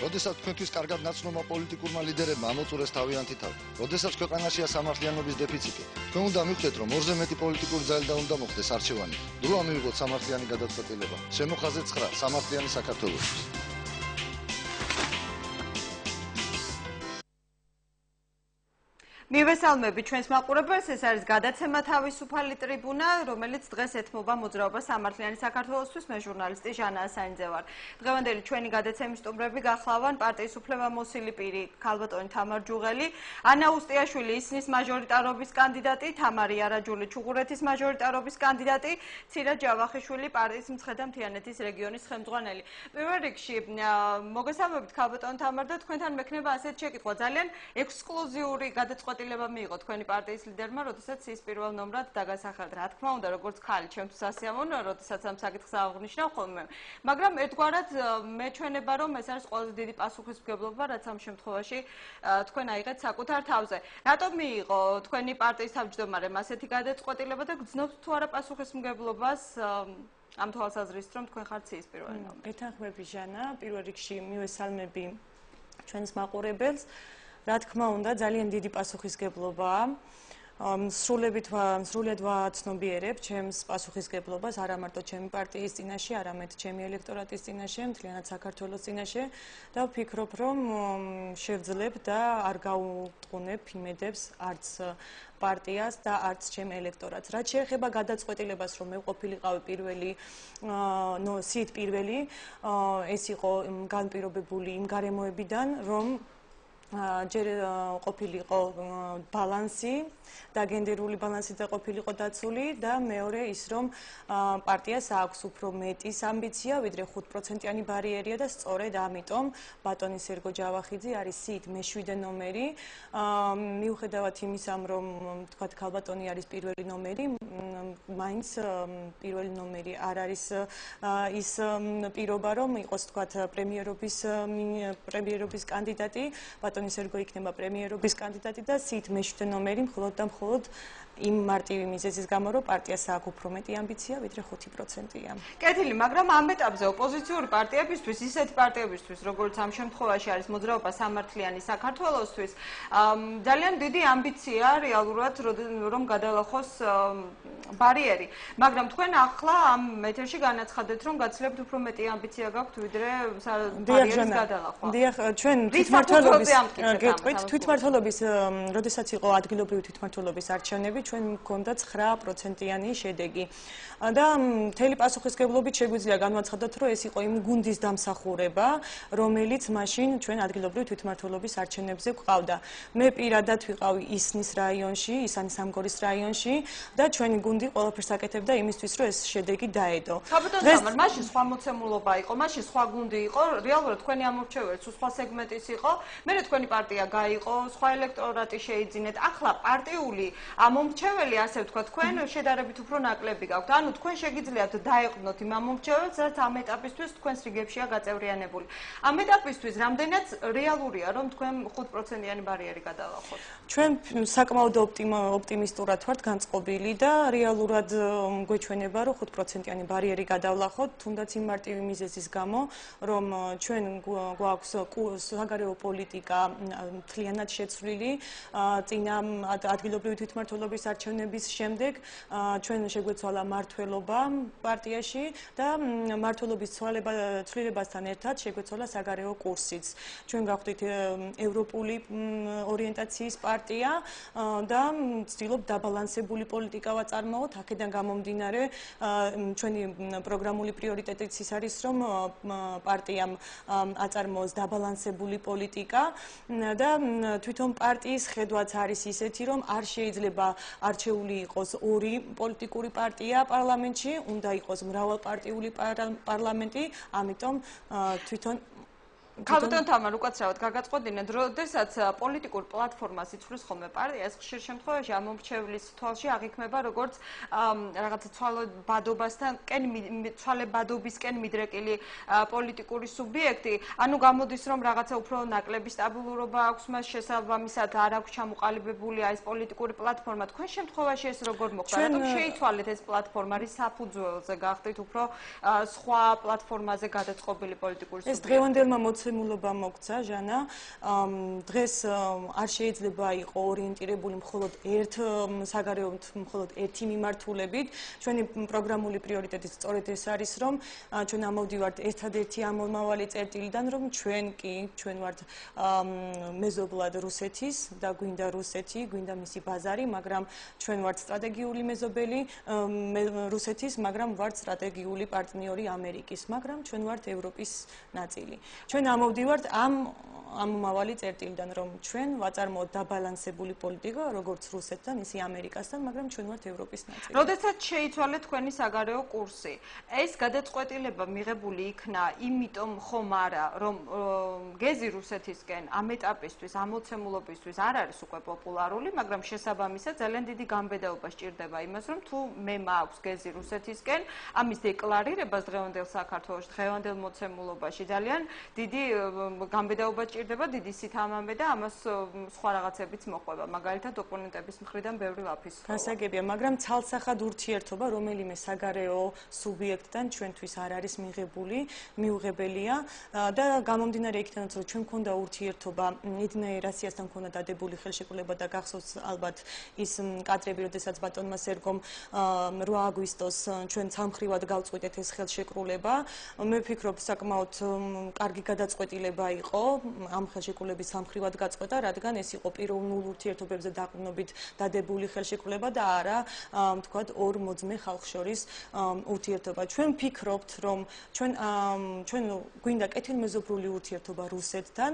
როდესაც თქვენთვის კარგად ნაცნობმა პოლიტიკურმა ლიდერებმა ამოწურეს თავიანთი თავი, როდესაც ქვეყანაშია სამართლიანობის დეფიციტი, თქვენ უნდა მივხვდეთ, რომ ორზე მეტი პოლიტიკური ძალი და უნდა მოხდეს არჩევანი. დროა მივიღოთ სამართლიანი გადაწყვეტილება. შემოხაზე 9 სამართლიანი საქართველოსთვის. მივესალმები ჩვენს მაყურებელს, ეს არის გადაცემა თავისუფალი ტრიბუნა, რომელიც დღეს ეთმობა მოძრაობას სამართლიანი საქართველოსთვის. მე ჟურნალისტი ჟანა ასანიძე ვარ. დღევანდელი ჩვენი გადაცემის სტუმრები გახლავან პარტიის უფლებამოსილი პირი ქალბატონი თამარ ჯუღელი, ანა უსტიაშვილი ისნის მაჟორიტარობის კანდიდატი, თამარი არაჯული ჩუღურეთის მაჟორიტარობის კანდიდატი, ცირა ჯავახიშვილი პარტიის მცხეთა მთიანეთის რეგიონის ხელმძღვანელი. პირველ რიგში მოგესალმებით ქალბატონ თამარ და თქვენთან მექნება ასეთ შეკითხვა. ძალიან ექსკლუზიური გადაწყვეტილება მიიღო თქვენი პარტიის ლიდერმა, როდესაც ის პირველ ნომრად დაგასახელდა. რა თქმა უნდა, როგორც ქალი, ჩემთვის ასიამოვნოა, როდესაც ამ საკითხს აღნიშნავ ხოლმე. მაგრამ ერთგვარად მეჩვენება, რომ ეს არის ყველაზე დიდი პასუხისმგებლობა, რაც ამ შემთხვევაში თქვენ აიღეთ საკუთარ თავზე. რატომ მიიღო თქვენი პარტიის თავმჯდომარემ ასეთი გადაწყვეტილება და გძნობთ თუ არა პასუხისმგებლობას ამ თვალსაზრისით, რომ თქვენ ხართ ციის პირველი ნომრი? გეთანხმები ჟანა, პირველ რიგში მივესალმები ჩვენს მაყურებელს. რა თქმა უნდა, ძალიან დიდი პასუხისგებლობაა. სრულიად ვაცნობიერებ ჩემს პასუხისგებლობას არა მარტო ჩემი პარტიის წინაშე, არამედ ჩემი ელექტორატის წინაშე, მთლიანად საქართველოს წინაშე და ვფიქრობ, რომ შევძლებ და არ გაუტყუნებ იმედებს არც პარტიას და არც ჩემ ელექტორატს. რაც შეეხება გადაწყვეტილებას, რომ მე ყოფილიყავი სიით პირველი, ეს იყო განპირობებული იმ გარემოებიდან, რომ ჯერ ყოფილიყო ბალანსი და გენდერული ბალანსი და ყოფილიყო დაცული და მეორე ის რომ პარტიას აქვს უფრო მეტის ამბიცია ვიდრე 5%-იანი ბარიერია და სწორედ ამიტომ ბატონი სერგო ჯავახიძე არის სიით მე-7 ნომერი. მიუხედავად იმისა, რომ თქვა ქალბატონი არის პირველი ნომერი, მაინც პირველი ნომერი არ არის ის პირობა, რომ იყოს თქვა პრემიერობის კანდიდატი. ბატონი სერგო იქნება პრემიერობის კანდიდატი და სიით მე-7 ნომერი მხოლოდ და მხოლოდ იმ მარტივი მიზეზის გამო, რომ პარტიას აქვს უფრო მეტი ამბიცია, ვიდრე 5%-ია. კეთილი, მაგრამ ამ ეტაპზე ოპოზიციური პარტიებისთვის, ისეთი პარტიებისთვის, როგორც ამ შემთხვევაში არის მოძრაობა სამართლიანი საქართველოსთვის, ძალიან დიდი ამბიცია რეალურად, რომ გადალახოს ბარიერი. მაგრამ თქვენ ახლა ამ ეთერში განაცხადეთ, რომ გაცლებთ უფრო მეტი ამბიცია გაქვთ, ვიდრე ბარიერის გადალახვა. დიახ, ჩვენ თვითმმართველობის, როდესაც იყო ადგილობრივი თვითმმართველობის არჩევნები, ჩვენ მქონდა 9%-იანი შედეგი. და მთელი პასუხისმგებლობით შეგვიძლია განვაცხადოთ, რომ ეს იყო იმ გუნდის დამსახურება, რომელიც მაშინ ჩვენ ადგილობრივი თვითმმართველობის არჩევნებზე გვყავდა. მე პირადად ვიყავი ისნის რაიონში, ისანი-სამგორის რაიონში და ჩვენი გუნდი ყველაფერს აკეთებდა იმისთვის, რომ ეს შედეგი დაედო. ქალბატონ თამარ, მაშინ სხვა მოცემულობა იყო, მაშინ სხვა გუნდი იყო, რეალურად თქვენი ამორჩეველი სხვა სეგმენტის იყო, მერე თქვენი პარტია გაიყო, სხვა ელექტორატი შეიძინეთ. ახლა პარტიული ამომრჩეველი, ასე ვთქვათ, თქვენ შედარებით უფრო ნაკლები გაქვთ. ანუ თქვენ შეგიძლიათ დაეყრდნოთ იმ ამომრჩეველს, რაც ამ ეტაპისთვის თქვენს რიგებშია გაწევრიანებული. ამ ეტაპისთვის რამდენად რეალურია, რომ თქვენ 5%-იანი ბარიერი გადალახოთ? ჩვენ საკმაოდ ოპტიმისტურად ვართ განწყობილი და რეალურად გვეჩვენება, რომ 5%-იანი ბარიერი გადავლახოთ, თუნდაც იმ მარტივი მიზეზის გამო, რომ ჩვენ გვაქვს საგარეო პოლიტიკა მთლიანად შეცვლილი წინა ადგილობრივი თვითმმართველობის არჩევნების შემდეგ ჩვენ შეგვეცვალა მმართველობა პარტიაში და მმართველობის ცვლილებასთან ერთად შეგვეცვალა საგარეო კურსიც. ჩვენ გავხდით ევროპული ორიენტაციის პარტია და ვცდილობთ დაბალანსებული პოლიტიკა ვაწარმოოთ. აქედან გამომდინარე ჩვენი პროგრამული პრიორიტეტიც ის არის, რომ პარტიამ აწარმოოს დაბალანსებული პოლიტიკა და თვითონ პარტიის ხედვაც არის ისეთი, რომ არ შეიძლება არჩეული იყოს ორი პოლიტიკური პარტია პარლამენტში, უნდა იყოს მრავალპარტიული პარლამენტი, ამიტომ თვითონ ქალბატონ თამარ, უკაცრავად გაგაწყვეტინეთ, როდესაც პოლიტიკურ პლატფორმას იცვლის ხოლმე პარტია, ეს ხშირ შემთხვევაში ამომრჩევლის თვალში აღიქმება როგორც რაღაცა ცვალებადობისკენ მიდრეკილი პოლიტიკური სუბიექტი. ანუ გამოდის, რომ რაღაცა უფრო ნაკლები სტაბილურობა აქვს მას შესაბამისად, არ აქვს ჩამოყალიბებული ეს პოლიტიკური პლატფორმა. თქვენ შემთხვევაში ეს როგორ მოხდა? რატომ შეიცვალეთ ეს პლატფორმა, რის საფუძველზე გახდით უფრო სხვა პლატფორმაზე გადაწყობილი პოლიტიკური სუბიექტი? ეს დღევანდელმა ამოცემულობა მოგცა ჟანა. დღეს არ შეიძლება იყო ორიენტირებული მხოლოდ ერთ საგარეოდ მხოლოდ ერთი მიმართულებით. ჩვენი პროგრამული პრიორიტეტი სწორედ ეს არის, რომ ჩვენ ამოვდივართ ერთადერთი ამომავალი წერტილიდან, რომ ჩვენ ვართ მეზობლად რუსეთის და გვინდა რუსეთი, გვინდა მისი ბაზარი, მაგრამ ჩვენ ვართ სტრატეგიული მეზობელი რუსეთის, მაგრამ ვართ სტრატეგიული პარტნიორი ამერიკის, მაგრამ ჩვენ ვართ ევროპის ნაწილი. ჩვენ ამოვდივართ ამ ამომავალი წერტილიდან, რომ ჩვენ ვაწარმოოთ დაბალანსებული პოლიტიკა, როგორც რუსეთთან, ისე ამერიკასთან, მაგრამ ჩვენ ვართ ევროპის ნაწილი. როდესაც შეიცვალეთ თქვენი საგარეო კურსი, ეს გადაწყვეტილება მიღებული იქნა იმიტომ ხომ არა, რომ გეზი რუსეთისკენ ამ ეტაპისთვის, ამოცემულობისთვის არ არის უკვე პოპულარული, მაგრამ შესაბამისად ძალიან დიდი გამბედაობა სჭირდება იმას, რომ თუ მე მაქვს გეზი რუსეთისკენ, ამის დეკლარირებას დღევანდელ საქართველოში, დღევანდელ მოცემულობაში ძალიან დიდი გამბედაობა სჭირდება, დიდი სითამამე და ამას სხვა რაღაცებიც მოყვება, მაგალითად ოპონენტების მხრიდან ბევრი ლაფის. გასაგებია, მაგრამ ცალსახად ურთიერთობა რომელიმე საგარეო სუბიექტთან ჩვენთვის არ არის მიუღებელია და გამომდინარე იქიდან, რომ ჩვენ მქონდა ურთიერთობა ედნაირ რასიასთან მქონდა დადებული ხელშეკრულება და გახსოვს ალბათ ის კადრები, როდესაც ბატონმა სერგომ 8 აგვისტოს ჩვენ სამხრივად გავწყვიტეთ ეს ხელშეკრულება. მე ვფიქრობ, საკმაოდ კარგი გადაწყვეტილება იყო ამ ხელშეკრულების სამხრივად გაწყვეტა, რადგან ეს იყო პიროვნულ ურთიერთობებზე დაყრდნობით დადებული ხელშეკრულება და არა თქვათ ორ მოძმე ხალხს შორის ურთიერთობა. ჩვენ ვფიქრობთ, რომ ჩვენ გვინდა კეთილმეზობლური ურთიერთობა რუსეთთან,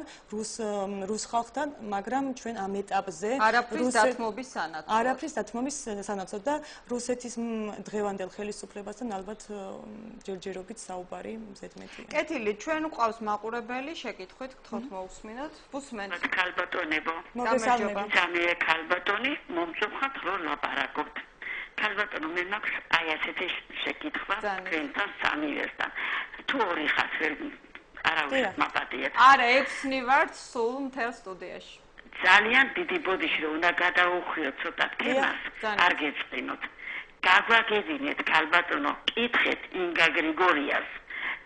რუს ხალხთან, მაგრამ ჩვენ ამ ეტაპზე არაფრის დათმობის სანაცვლოდ. არაფრის დათმობის სანაცვლოდ და რუსეთის დღევანდელ ხელისუფლებასთან ალბათ ჯერჯერობით საუბარი ზედმეტია. კეთილი, ჩვენ გვყავს მაყურებელი, შეკითხვით გთხოვთ მოусმინოთ. უსმენთ. ქალბატონებო. მოგესალმებით. სამია ქალბატონი, მომწონხართ რომ ლაპარაკობთ. ქალბატონო, მე მაქვს აი ასეთი შეკითხვა თქვენთან სამივესთან. თუ ორი ხართ ვერ არავის მაპატიეთ. არა, 6-ნი ვართ სულ მთელ სტუდიაში. ძალიან დიდი ბოდიში რომ უნდა გადაუხვიოთ ცოტა თემას, არ გეწყინოთ. გაგვაგებინეთ ქალბატონო, კითხეთ ინგა გრიგორიას.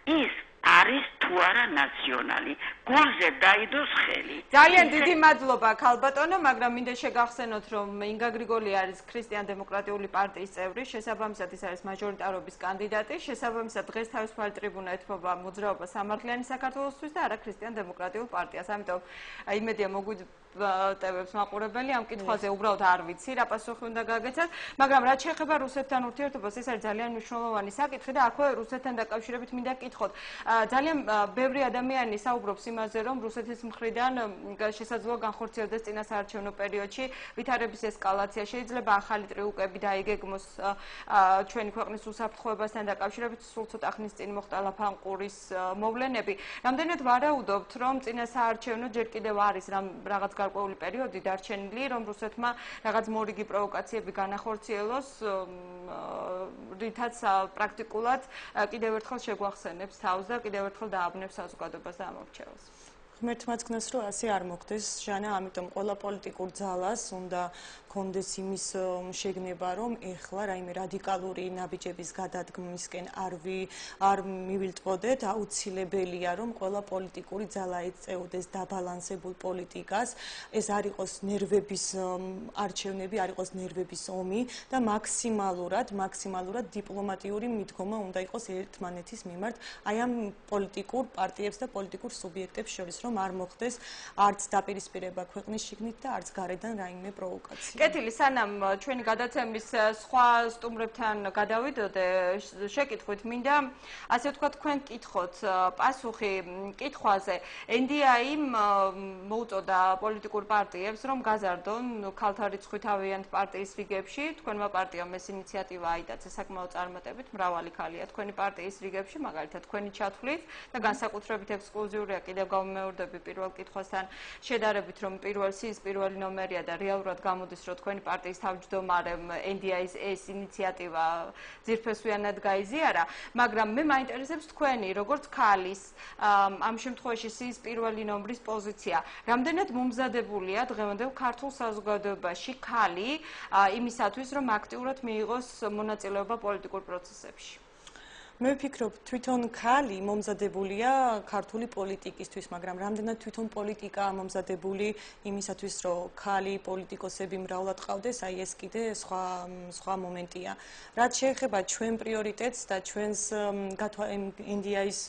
ის არის თუ არა ნაციონალი. გულზე დაიდოს ხელი. ძალიან დიდი მადლობა ქალბატონო, მაგრამ მინდა შეგახსენოთ, რომ ინგა გრიგორია არის ქრისტიან-დემოკრატიული პარტიის წევრი, შესაბამისად ის არის მაჟორიტარობის კანდიდატი, შესაბამისად დღეს თავისუფალი ტრიბუნა ეთმობა მოძრაობა სამართლიანი საქართველოსთვის და არა ქრისტიან-დემოკრატიულ პარტიას. ამიტომ იმედია მოგვიტევებს მაყურებელი ამ კითხვაზე უბრალოდ არ ვიცი, რა პასუხი უნდა გაგეცათ, მაგრამ რაც შეეხება რუსეთთან ურთიერთობას, ეს არის ძალიან მნიშვნელოვანი საკითხი და აქვე რუსეთთან დაკავშირებით მინდა გკითხოთ. ძალიან ბევრი ადამიანი საუბრობს იმაზე, რომ რუსეთის მხრიდან შესაძლოა განხორციელდეს წინასაარჩევნო პერიოდში ვითარების ესკალაცია, შეიძლება ახალი ტრიუკები დაიგეგმოს ჩვენი ქვეყნის უსაფრთხოებასთან დაკავშირებით, სულ ცოტა ხნის წინ მოხდა ლაფანყურის მოვლენები. რამდენად ვარაუდობთ, რომ წინასაარჩევნო ჯერ კიდევ არის რაღაც გარკვეული პერიოდი დარჩენილი, რომ რუსეთმა რაღაც მორიგი პროვოკაციები განახორციელოს, რითაც პრაქტიკულად კიდევ ერთხელ შეგვახსენებს თავს და კიდევ ერთხელ დააბნევს საზოგადოებას და ამორჩევას. ღმერთმაც გნას, რომ ასე არ მოხდეს, ჟანა, ამიტომ ყველა პოლიტიკურ ძალას უნდა კონდეს იმის შეგნება, რომ ეხლა რაიმე რადიკალური ნაბიჯების გადადგმისკენ არ მივილტყოდეთ, აუცილებელია, რომ ყველა პოლიტიკური ძალა ეწეოდეს დაბალანსებულ პოლიტიკას, ეს არ იყოს ნერვების არჩევნები, არ იყოს ნერვების ომი და მაქსიმალურად დიპლომატიური მიდგომა უნდა იყოს ერთმანეთის მიმართ აი ამ პოლიტიკურ პარტიებს და პოლიტიკურ სუბიექტებს შორის, რომ არ მოხდეს არც დაპირისპირება ქვეყნის შიგნით და არც გარედან რაიმე პროვოკაცია. კეთილი, სანამ ჩვენი გადაცემის სხვა სტუმრებთან გადავიდოდე, შეკითხვით მინდა ასე ვთქვათ, თქვენ კითხოთ პასუხი კითხვაზე. NDI-მ მოუწოდა პოლიტიკურ პარტიებს, რომ გაზარდონ ქალთა რიცხვი თავიანთ პარტიის რიგებში. თქვენმა პარტიამ ეს ინიციატივა აიტაცა საკმაოდ წარმატებით, მრავალი ქალია თქვენი პარტიის რიგებში, მაგალითად თქვენი ჩათვლით და განსაკუთრებით ექსკლუზიურია კიდევ გავმეორდები პირველ კითხვასთან შედარებით, რომ სიის პირველი ნომერია და რეალურად გამოდის, რომ თქვენი პარტიის თავმჯდომარემ NDI-ის ეს ინიციატივა ძირფესვიანად გაიზიარა, მაგრამ მე მაინტერესებს თქვენი, როგორც ქალის, ამ შემთხვევაში სიის პირველი ნომრის პოზიცია. რამდენად მომზადებულია დღევანდელ ქართულ საზოგადოებაში ქალი იმისათვის, რომ აქტიურად მიიღოს მონაწილეობა პოლიტიკურ პროცესებში? მე ვფიქრობ, თვითონ ქალი მომზადებულია ქართული პოლიტიკისთვის, მაგრამ რამდენად თვითონ პოლიტიკა მომზადებული იმისათვის, რომ ქალი პოლიტიკოსები მრავლად ყავდეს, აი ეს კიდე სხვა მომენტია. რაც შეეხება ჩვენ პრიორიტეტს და ჩვენს ინდიაის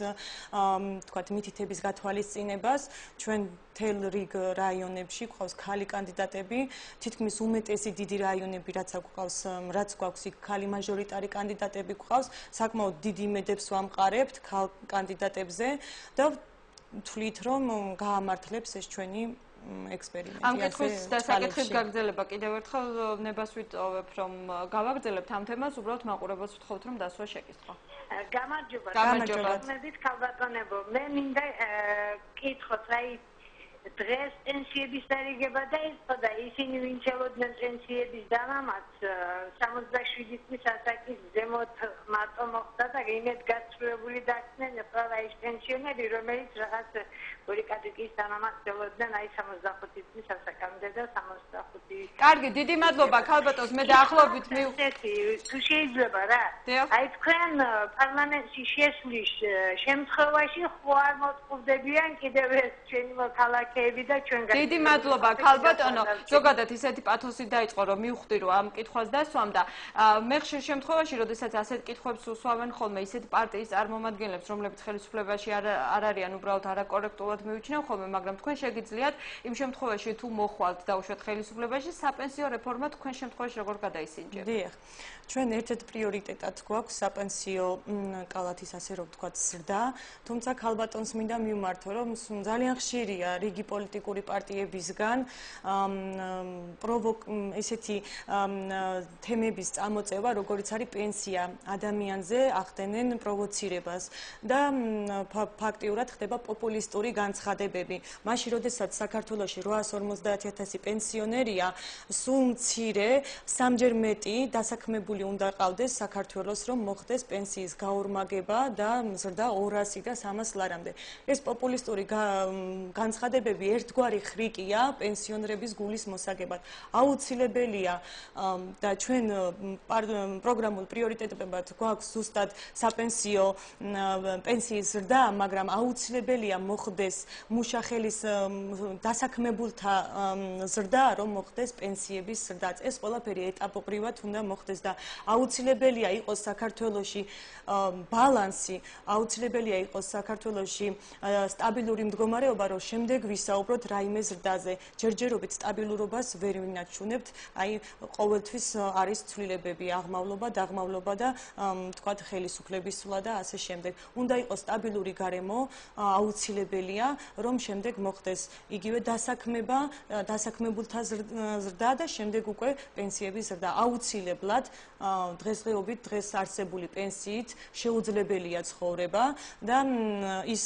თქვათ მითითების გათვალისწინებას, ჩვენ თელ რიგ რაიონებში გვყავს ქალი კანდიდატები, თითქმის უმეტესი დიდი რაიონები, რაც გვაქვს იქ ქალი მაჟორიტარი კანდიდატები გვყავს, საკმაოდ დიდი იმედებს ვამყარებთ ქალ კანდიდატებზე და ვთვლით, რომ გაამართლებს ეს ჩვენი ექსპერიმენტი. ამ კითხვის და საკითხის გაგრძელება კიდევ ერთხელ ნებას ვიტოვებ, რომ გავაგრძელებთ ამ თემას, უბრალოდ მაყურებელს ვთხოვთ, რომ დასვა შეკითხვა. გამარჯობა. მედით ქალბატონებო, მე მინდა კითხოთ, აი დღეს პენსიების დარიგება დაიწყო და ისინი ვინც ელოდნენ პენსიების დამამაც 67 წლის ასაკის ზემოთ მარტო მოხდა და იმედგაცრუებული დარჩნენ ყველა ის პენსიონერი, რომელიც რაღაც ორი კატეგორიის დამამაც ელოდნენ აი 65 წლის ასაკამდე და 65. კარგი, დიდი მადლობა ქალბატონს, მე დაახლოებით თუ შეიძლება რა. აი თქვენ პარლამენტში შესვლის შემთხვევაში ხო არ მოწყობდებიან კიდევ ეს ჩვენი მოქალაქე დიდი მადლობა ქალბატონო, ზოგადად ისეთი პათოსი დაიწყო, რომ მივხვდი, რომ ამ კითხვას დასვამ და მე ხშირ შემთხვევაში, როდესაც ასეთ კითხვებს უსვამენ ხოლმე ისეთი პარტიის წარმომადგენლებს, რომლებიც ხელისუფლებაში არ არიან, უბრალოდ არაკორექტულად მივიჩნევ ხოლმე, მაგრამ თქვენ შეგიძლიათ იმ შემთხვევაში თუ მოხვალთ დაუშვათ ხელისუფლებაში, საპენსიო რეფორმა თქვენ შემთხვევაში როგორ გადაისინჯებთ? დიახ. ჩვენ ერთ-ერთ პრიორიტეტად გვაქვს საპენსიო კალათის ასე რომ ვთქვათ ზრდა, თუმცა ქალბატონს მინდა მივმართო, რომ ძალიან ხშირია რიგი პოლიტიკური პარტიებისგან ესეთი თემების წამოწევა, როგორიც არის პენსია, ადამიანზე ახდენენ პროვოცირებას და ფაქტიურად ხდება პოპულისტური განცხადებები. მაშინ, როდესაც საქართველოში 850,000 პენსიონერია, სულ მცირე, სამჯერ მეტი დასაქმებული უნდა ყავდეს საქართველოს, რომ მოხდეს პენსიის გაორმაგება და მზრდა 200 და 300 ლარამდე. ეს პოპულისტური განცხადებები ერთგვარი ხრიკია პენსიონერების გულის მოსაგებად. აუცილებელია და ჩვენ პროგრამულ პრიორიტეტებად გვაქვს ზუსტად საპენსიო პენსიის ზრდა, მაგრამ აუცილებელია მოხდეს მუშახელის დასაქმებულთა ზრდა, რომ მოხდეს პენსიების ზრდაც. ეს ყველაფერი ეტაპობრივად უნდა მოხდეს და აუცილებელია იყოს საქართველოში ბალანსი, აუცილებელია იყოს საქართველოში სტაბილური მდგომარეობა, რომ შემდეგ ვისაუბროთ რაიმე ზრდაზე. ჯერჯერობით სტაბილურობას ვერ ვინაჩვენებთ, აი ყოველთვის არის ცვლილებები, აღმავლობა, დაღმავლობა და თქვათ ხელისუფლების სვლა და ასე შემდეგ. უნდა იყოს სტაბილური გარემო, აუცილებელია, რომ შემდეგ მოხდეს იგივე დასაქმება, დასაქმებულთა ზრდა და შემდეგ უკვე პენსიების ზრდა. აუცილებლად დღესდღეობით დღეს არსებული პენსიით შეუძლებელია ცხოვრება და ის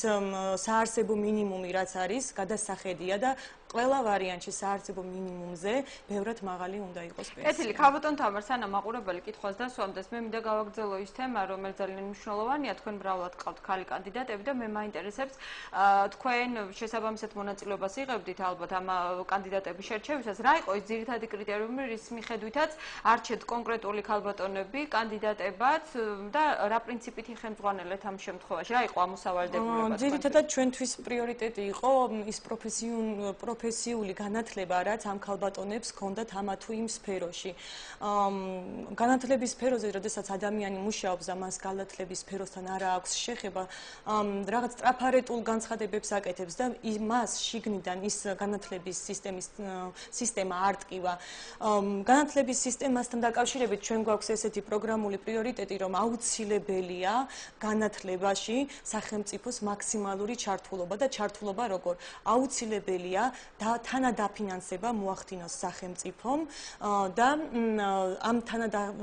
საარსებო მინიმუმი რაც არის, გადასახედია და ყველა ვარიანტში საარსებო მინიმუმზე ბევრად მაღალი უნდა იყოს პენსია. კეთილი, ქალბატონ თამარ, სანამ მაყურებელი კითხვას დასვამდეს, მე მინდა გავაგრძელო ის თემა, რომელიც ძალიან მნიშვნელოვანია, თქვენ მრავლად ყავთ ქალი კანდიდატები და მე მაინტერესებს თქვენ შესაბამისად მონაწილეობას იღებდით ალბათ ამ კანდიდატების შერჩევისას, რა იყო ის ძირითადი კრიტერიუმი, რის მიხედვითაც არჩეთ კონკრეტული ქალბატონები კანდიდატებად და რა პრინციპით იხელმძღვანელეთ ამ შემთხვევაში? რა იყო ამოსავალდებულება? ძირითადად ჩვენთვის პრიორიტეტი იყო ის პროფესიული განათლება, რაც ამ ქალბატონებს ჰქონდათ ამა თუ იმ სფეროში. განათლების სფეროზე, როდესაც ადამიანი მუშაობს და მას განათლების სფეროსთან არ აქვს შეხება, რაღაც ტრაფარეტულ განცხადებებს აკეთებს და მას შიგნიდან ის განათლების სისტემა არ ტკივა. განათლების სისტემასთან დაკავშირებით ჩვენ გვაქვს ესეთი პროგრამული პრიორიტეტი, რომ აუცილებელია განათლებაში სახელმწიფოს მაქსიმალური ჩართულობა და ჩართულობა როგორ? აუცილებელია და თანადაფინანსება მოახდინოს სახელმწიფომ და ამ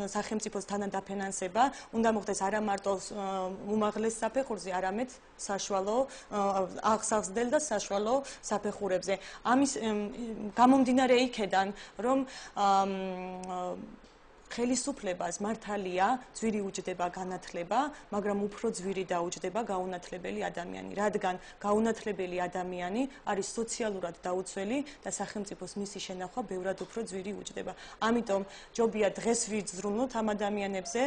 სახელმწიფოს თანადაფინანსება უნდა მოხდეს არა მარტო უმაღლეს საფეხურზე, არამედ საშუალო აღსავსრდელ და საშუალო საფეხურებზე. ამის გამომდინარე იქედან, რომ ხელისუფლებას მართალია ძვირი უჯდება განათლება, მაგრამ უფრო ძვირი დაუჯდება გაუნათლებელი ადამიანი, რადგან გაუნათლებელი ადამიანი არის სოციალურად დაუცველი და სახელმწიფოს მისი შენახვა ბევრად უფრო ძვირი უჯდება. ამიტომ ჯობია დღეს ვიზრუნოთ ამ ადამიანებზე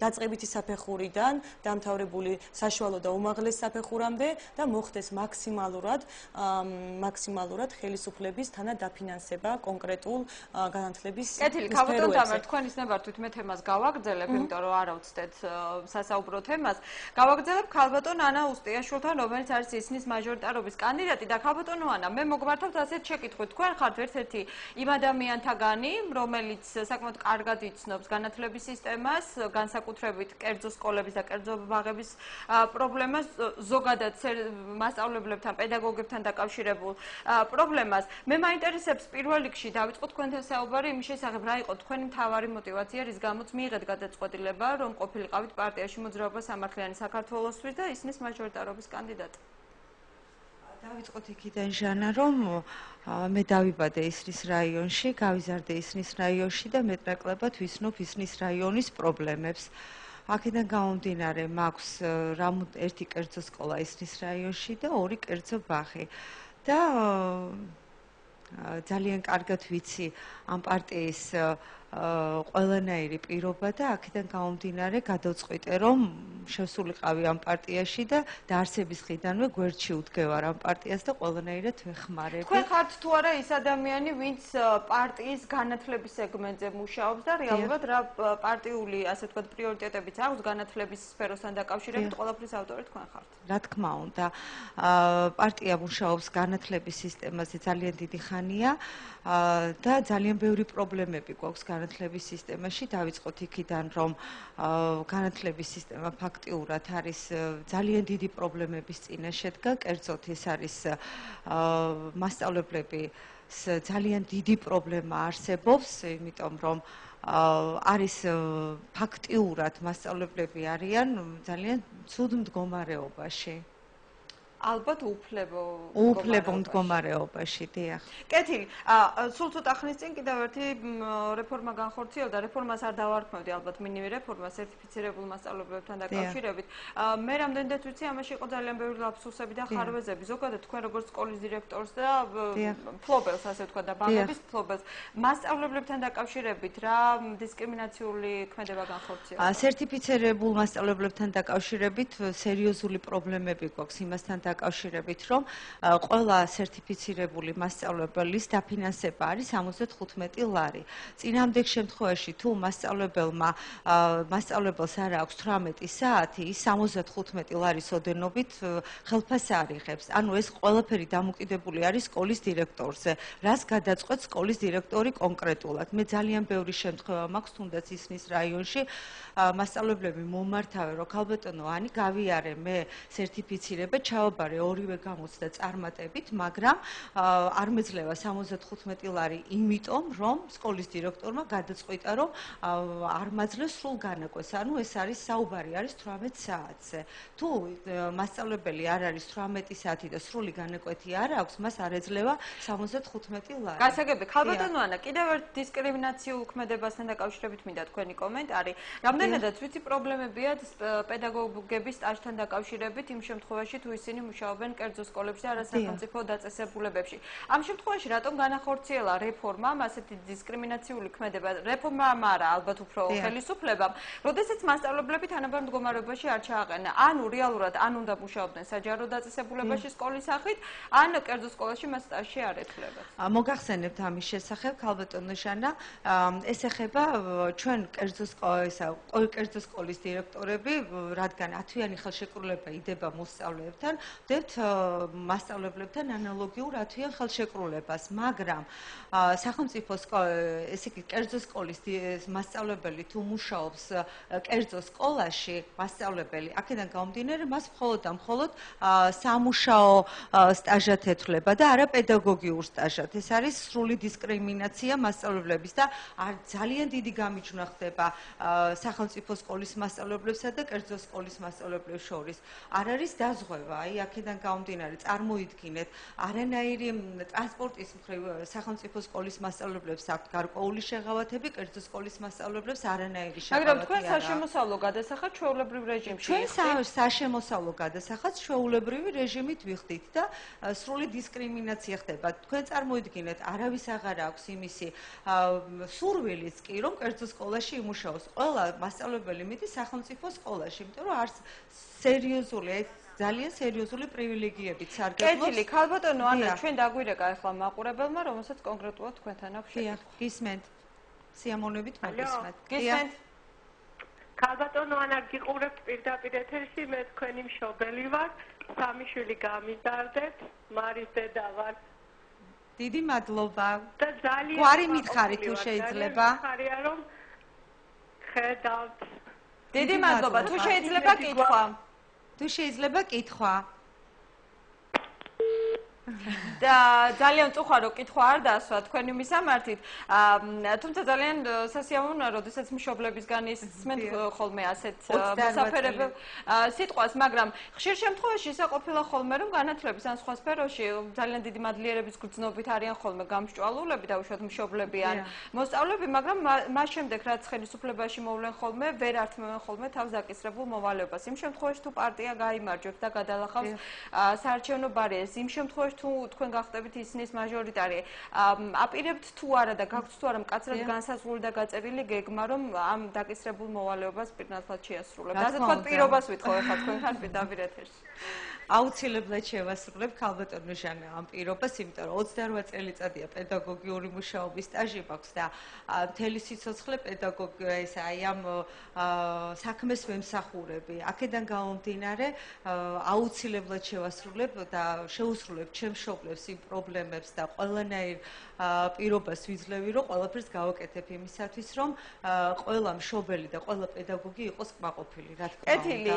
დაწყებითი საფეხურიდან დამთავრებული საშუალო და უმაღლეს საფეხურამდე და მოხდეს მაქსიმალურად ხელისუფლების თანადაფინანსება კონკრეტულ განათლების კეთილი, თამარ, თქვენ ისე ვართვით მე თემას გავაგრძელებ, იმიტომ რომ არა ვცდეთ სასაუბრო თემას. გავაგრძელებ ქალბატონ ანა უსტიაშვილთან, რომელიც არის ისნის მაჟორიტარობის კანდიდატი და ქალბატონო ანა, მე მოგმართავთ ასეთ შეკითხვით. თქვენ ხართ ერთ-ერთი იმ ადამიანთაგანი, რომელიც საკმაოდ კარგად იცნობს განათლების სისტემას, განსაკუთრებით კერძო სკოლების და კერძო ბაღების პრობლემას, ზოგადად მასწავლებლებთან, პედაგოგებთან დაკავშირებულ პრობლემას. მე მაინტერესებს პირველ რიგში დავიწყოთ თქვენთან საუბარი იმის შესახებ, რა იყო თქვენი მთავარი мотивация, რის გამოც მიიღეთ გადაწყვეტილება, რომ ყოფილიყავით პარტიაში მოძრაობა სამართლიანი საქართველოსთვის და ისნის მაჟორიტარობის კანდიდატი. დავიწყოთ იქიდან ჟანა, რომ მე დავიბადე ისნის რაიონში, გავიზარდე ისნის რაიონში და მეტნაკლებად ვისნობ ისნის რაიონის პრობლემებს. აქედან გამომდინარე, მაქვს ერთი კერძო სკოლა ისნის რაიონში და ორი კერძო ბაღი. და ძალიან კარგად ვიცი ამ პარტიის ყველანაირი პირობა და აქედან გამომდინარე გადავწყვიტე, რომ შევსულიყავი ამ პარტიაში და დაარსების დღიდანვე გვერდში ვდგევარ ამ პარტიას და ყველანაირად ვეხმარები. თქვენ ხართ თუ არა ის ადამიანი, ვინც პარტიის განათლების სეგმენტზე მუშაობს და რეალურად რა პარტიული, ასე ვთქვათ, პრიორიტეტებიც აქვს განათლების სფეროსთან დაკავშირებით, ყველაფრის ავტორი თქვენ ხართ. რა თქმა უნდა, პარტია მუშაობს განათლების სისტემაზე ძალიან დიდი ხანია და ძალიან ბევრი პრობლემები გვაქვს განათლების სისტემაში. დავიწყოთ იქიდან, რომ განათლების სისტემა ფაქტიურად არის ძალიან დიდი პრობლემების წინაშე დგა, კერძოდ ეს არის მასწავლებლების ძალიან დიდი პრობლემა არსებობს, იმიტომ რომ არის ფაქტიურად მასწავლებლები არიან ძალიან ცუდ მდგომარეობაში. ალბათ უფლებო მდგომარეობაში, დიახ. კეთილი, სულ ცოტა ხნის წინ კიდევ ერთი რეფორმა განხორციელდა, რეფორმას არ დავარქმევდი ალბათ მინიმი რეფორმა სერტიფიცირებულ მასწავლებლებთან დაკავშირებით. მე რამდენადაც ვიცი, ამაში იყო ძალიან ბევრი ლაფსუსები და ხარვეზები. ზოგადად თქვენ როგორც სკოლის დირექტორს და ფლობელს, ასე ვთქვათ, და ბაღების ფლობელს, მასწავლებლებთან დაკავშირებით რა დისკრიმინაციული ქმედება განხორციელდა? სერტიფიცირებულ მასწავლებლებთან დაკავშირებით სერიოზული პრობლემები გვაქვს იმასთან დაკავშირებით, რომ ყველა სერტიფიცირებული მასწავლებლის დაფინანსება არის 75 ლარი. წინამძღ შემთხვევაში თუ მასწავლებელს არ აქვს 18 საათი, ის 75 ლარის ოდენობით ხელფასს არიღებს. ანუ ეს ყველაფერი დამოკიდებული არის სკოლის დირექტორზე, რას გადაწყვეტს სკოლის დირექტორი კონკრეტულად. მე ძალიან ბევრი შემთხვევა მაქვს, თუნდაც ისნის რაიონში მასწავლებლები მომართავენ, რომ ქალბატონო ანი გავიარე მე სერტიფიცირება, ჩავაბარე ორივე გამოცდა წარმატებით, მაგრამ არ მეძლევა 75 ლარი, იმიტომ რომ სკოლის დირექტორმა გადაწყვიტა, რომ არ მაძლევს სრულ განაკვეთს. ანუ ეს არის საუბარი არის 18 საათზე. თუ მასწავლებელი არ არის 18 საათი და სრული განაკვეთი არ აქვს, მას არ ეძლევა 75 ლარი. გასაგები, ქალბატონო ანა, კიდევ ერთ დისკრიმინაციულ ქმედებასთან დაკავშირებით მინდა თქვენი კომენტარი. რამდენადაც ვიცი პრობლემებია პედაგოგების სტაჟთან დაკავშირებით იმ შემთხვევაში თუ ისინი მუშაობენ კერძო სკოლებში და არასახელმწიფო დაწესებულებებში. ამ შემთხვევაში რატომ განახორციელა რეფორმამ ასეთი დისკრიმინაციული ქმედება? რეფორმამ არა, ალბათ უფრო ხელისუფლებამ, როდესაც მასწავლებლები თანაბარ მდგომარეობაში არ ჩააყენა. ანუ რეალურად ან უნდა მუშაობდნენ საჯარო დაწესებულებაში სკოლის სახით, ან კერძო სკოლაში მას სტაჟში არ ეთვლებათ. მოგახსენებთ ამის შესახებ, ქალბატონო ჟანა, ეს ეხება ჩვენ კერძო სკოლის დირექტორები, რადგან 10-იანი ხელშეკრულება იდება მოსწავლეებთან, ვდებთ მასწავლებლებთან ანალოგიურ 10-იან ხელშეკრულებას, მაგრამ სახელმწიფო ესე იგი კერძო სკოლის მასწავლებელი თუ მუშაობს კერძო სკოლაში, მასწავლებელი, აქედან გამომდინარე, მას მხოლოდ და მხოლოდ სამუშაო სტაჟად ეთვლება და არა პედაგოგიურ სტაჟად. ეს არის სრული დისკრიმინაცია მასწავლებლების და ძალიან დიდი გამიჯვნა ხდება სახელმწიფო სკოლის მასწავლებლებსა და კერძო სკოლის მასწავლებლებს შორის. არ არის დაზღვევა, აი აქ აქედან გამომდინარე წარმოიდგინეთ არანაირი ტრანსპორტის მხრივ სახელმწიფო სკოლის მასწავლებლებს აქვთ გარკვეული შეღავათები, კერძო სკოლის მასწავლებლებს არანაირი შეღავათი მაგრამ თქვენ საშემოსავლო გადასახად ჩვეულებრივ რეჟიმში ჩვენ საშემოსავლო გადასახადს ჩვეულებრივი რეჟიმით ვიხდით და სრული დისკრიმინაცია ხდება. თქვენ წარმოიდგინეთ, არავის აღარ აქვს იმისი სურვილიც კი, რომ კერძო სკოლაში იმუშაოს. ყველა მასწავლებელი მიდის სახელმწიფო სკოლაში, იმიტომ რომ არც სერიოზული ძალიან სერიოზული პრივილეგიებით სარგებლობს. კეთილი, ქალბატონო ანა, ჩვენ დაგვირეკა ახლა მაყურებელმა, რომელსაც კონკრეტულად თქვენთან აქვს შეკითხვა. გისმენთ. სიამოვნებით მოგისმენთ. გისმენთ. ქალბატონო ანა, გიყურებთ პირდაპირ ეთერში, მე თქვენი მშობელი ვარ, სამი შვილი გამიზარდეთ, მარის დედა ვარ. დიდი მადლობა. და ძალიან გვარი მითხარით თუ შეიძლება. მიხარია რომ ხედავთ. დიდი მადლობა. თუ შეიძლება კითხვა. თუ შეიძლება კითხვა. და ძალიან წუხარო კითხვა არ დასვა თქვენი მისამართით. თუმცა ძალიან სასიამოვნოა, როდესაც მშობლებისგან ისმენთ ხოლმე ასეთ მოსაფერებელ სიტყვას, მაგრამ ხშირ შემთხვევაში ისე ყოფილა ხოლმე, რომ განათლების ან სხვა სფეროში ძალიან დიდი მადლიერების გრძნობით არიან ხოლმე გამსჭვალულები და უშუალოდ მშობლები ან მოსწავლეები, მაგრამ მას შემდეგ რაც ხელისუფლებაში მოვლენ ხოლმე, ვერ ართმევენ ხოლმე თავს დაკისრებულ მოვალეობას. იმ შემთხვევაში თუ პარტია გაიმარჯვებს და გადალახავს საარჩევნო ბარიერს, იმ შემთხვევაში თუ თქვენ გახდებით ისნის მაჟორიტარი, აპირებთ თუ არა და გაქვთ თუ არა მკაცრად განსაზღვრული და გაწერილი გეგმა, რომ ამ დაკისრებულ მოვალეობას პირნათლად შეასრულებთ. ასე თქვა პირობას ვითხოვ ახლა თქვენთან პირდაპირ ეთერში. აუცილებლად შევასრულებ ქალბატონო ჟანა ამ პირობას, იმიტომ რომ 28 წელიწადია პედაგოგიური მუშაობის სტაჟი მაქვს და მთელი სიცოცხლე პედაგოგია ეს აი ამ საქმეს ვემსახურები. აქედან გამომდინარე აუცილებლად შევასრულებ და შეუსრულებ ჩემს მშობლებს იმ პრობლემებს და ყველანაირ პირობას ვიძლევი, რომ ყველაფერს გავაკეთებ იმისათვის, რომ ყველა მშობელი და ყველა პედაგოგი იყოს კმაყოფილი, რა თქმა უნდა. კეთილი,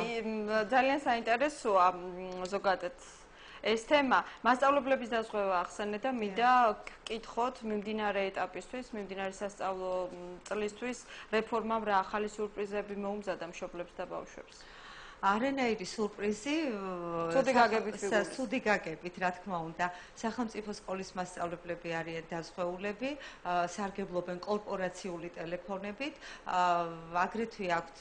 ძალიან საინტერესოა ზოგადად ეს თემა. მასწავლებლების დაზღვევა ახსენეთ და მინდა გკითხოთ მიმდინარე ეტაპისთვის, მიმდინარე სასწავლო წლისთვის რეფორმამ რა ახალი სურპრიზები მოუმზადა მშობლებს და ბავშვებს. არანაირი სურპრიზი ცუდი გაგებით, რა თქმა უნდა. სახელმწიფო სკოლის მასწავლებლები არიან დაზღვეულები, სარგებლობენ კორპორაციული ტელეფონებით, აგრეთვე აქვთ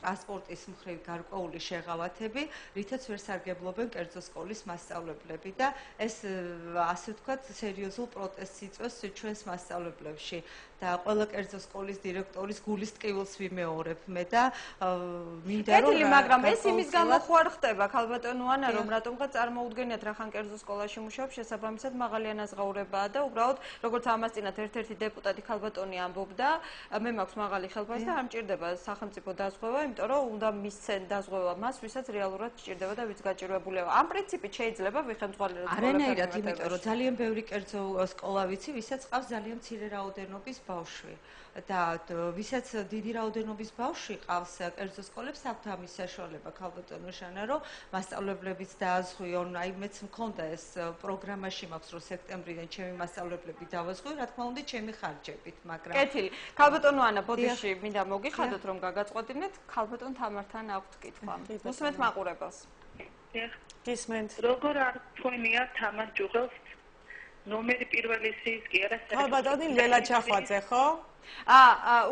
ტრანსპორტის მხრივ გარკვეული შეღავათები, რითაც ვერ სარგებლობენ კერძო სკოლის მასწავლებლები და ეს ასე ვთქვათ, სერიოზულ პროტესტს იწვევს ჩვენს მასწავლებლებში. და ყველა კერძო სკოლის დირექტორის გულის ტკივილს ვიმეორებ მე და მინდა რომ მაგრამ ეს იმის გამო ხო არ ხდება ქალბატონო ანა რომ რატომღაც წარმოუდგენიათ რახან კერძო სკოლაში მუშაობს შესაბამისად მაღალი ანაზღაურებაა და უბრალოდ როგორც ამასწინათ ერთ-ერთი დეპუტატი ქალბატონი ამბობდა მე მაქვს მაღალი ხელფასი და არ მჭირდება სახელმწიფო დაზღვევა იმიტომ რომ უნდა მისცენ დაზღვევა მას ვისაც რეალურად სჭირდება და ვიც გაჭირვებულია ამ პრინციპით შეიძლება ვიხემძღვანელოთ არანაირად იმიტომ რომ ძალიან ბევრი კერძო სკოლა ვიცი ვისაც ყავს ძალიან მცირე რაოდენობის ბავშვი და ვისაც დიდი რაოდენობის ბავშვი ყავს კერძო სკოლებს აქვთ ამის საშუალება ქალბატონო ჟანა რომ მასწავლებლებიც დააზღვიონ აი მეც მქონდა ეს პროგრამაში მაქვს რომ სექტემბრიდან ჩემი მასწავლებლები დავაზღვიო რა თქმა უნდა ჩემი ხარჯებით მაგრამ კეთილი ქალბატონო ანა ბოდიში მინდა მოგიხადოთ რომ გაგაწყვეტინეთ ქალბატონ თამართან აქვთ კითხვა უსმენთ მაყურებელს გისმენთ როგორ არ თქვენია თამარ ჯუღელს ნომერი პირველი სიის კი არა ქალბატონი ლელა ჩახვაძე ხო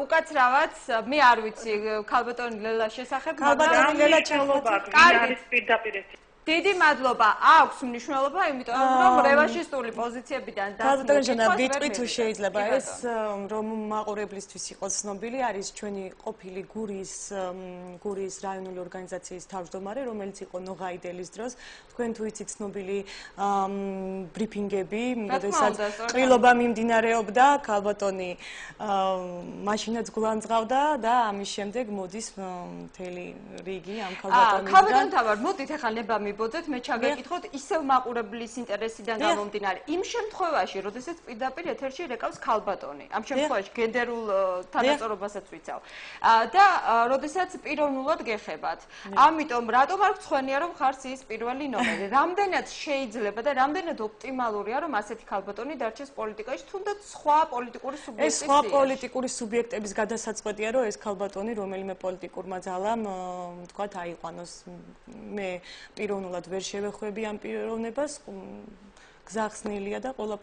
უკაცრავად მე არ ვიცი ქალბატონი ლელას შესახებ ქალბატონი ლელა ჩახვაძე კარგი პირდაპირ დიდი მადლობა აქვს მნიშვნელობა იმიტომ რომ რევანშისტული პოზიციებიდან ქალბატონი ჟანა ვიტყვი თუ შეიძლება ეს რომ მაყურებლისთვის იყოს ცნობილი არის ჩვენი ყოფილი გურიის რაიონული ორგანიზაციის თავმჯდომარე რომელიც იყო ნოღაიდელის დროს თქვენ თუ იცით ცნობილი ბრიფინგები როდესაც ყრილობა მიმდინარეობდა ქალბატონი მაშინაც გულანძღავდა და ამის შემდეგ მოდის მთელი რიგი ამ ქალბატონისგან ქალბატონ თამარ მოდით ახლა ნება მიბოძეთ მე ჩაგეკითხოთ ისევ მაყურებლის ინტერესიდან გამომდინარე იმ შემთხვევაში როდესაც პირდაპირ ეთერში რეკავს ქალბატონი ამ შემთხვევაში გენდერულ თანასწორობასაც ვიცავ და როდესაც პიროვნულად გეხებათ ამიტომ რატომ არ გცხვენია რომ ხარც ის პირველი ნომერი რამდენად შეიძლება და რამდენად ოპტიმალურია რომ ასეთი ქალბატონი დარჩეს პოლიტიკაში თუნდაც სხვა პოლიტიკური სუბიექტის ეს სხვა პოლიტიკური სუბიექტების გადასაწყვეტია რომ ეს ქალბატონი რომელიმე პოლიტიკურმა ძალამ თქვათ აიყვანოს მე პიროვნულად ეროვნულად ვერ შევეხვები ამ პიროვნებას. გზახსნილია და ყველა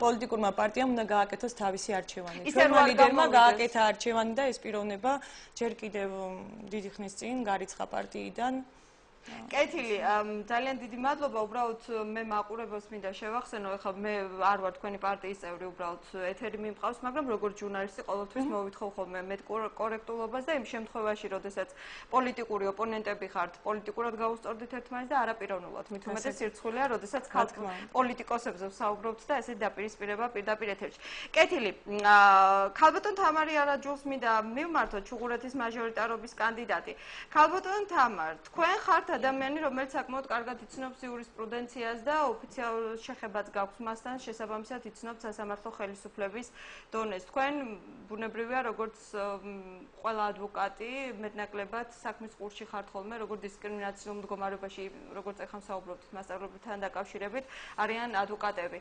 პოლიტიკურმა პარტიამ უნდა გააკეთოს თავისი არჩევანი. ჩვენმა ლიდერმა გააკეთა არჩევანი და ეს პიროვნება ჯერ კიდევ დიდი ხნის წინ გარიცხა პარტიიდან. კეთილი, ძალიან დიდი მადლობა. უბრალოდ მე მაყურებელს მინდა შევახსენო, ეხლა მე არ ვარ თქვენი პარტიის წევრი, უბრალოდ ეთერი მიმყავს, მაგრამ როგორც ჟურნალისტი ყოველთვის მოვითხოვ ხოლმე მეტ კორექტულობას და იმ შემთხვევაში, როდესაც პოლიტიკური ოპონენტები ხართ, პოლიტიკურად გაუსწორდით ერთმანეთს და არაპიროვნულად. მით უმეტეს სირცხვილია, როდესაც პოლიტიკოსებზე ვსაუბრობთ და ესეთი დაპირისპირება პირდაპირ ეთერში. კეთილი, ქალბატონ თამარი არაჯულს მინდა მივმართოთ ჩუღურეთის მაჟორიტარობის კანდიდატი. ქალბატონ თამარ, თქვენ ხართ ადამიანი, რომელიც საკმაოდ კარგად იცნობს იურისპრუდენციას და ოფიციალურ შეხებაც გაქვს მასთან, შესაბამისად იცნობთ სასამართლო ხელისუფლების დონეს. თქვენ ბუნებრივია, როგორც ყველა ადვოკატი, მეტნაკლებად საქმის ყურში ხართ ხოლმე, როგორც დისკრიმინაციულ მდგომარეობაში, როგორც ეხლა საუბრობთ მასწავლებლებთან დაკავშირებით, არიან ადვოკატები.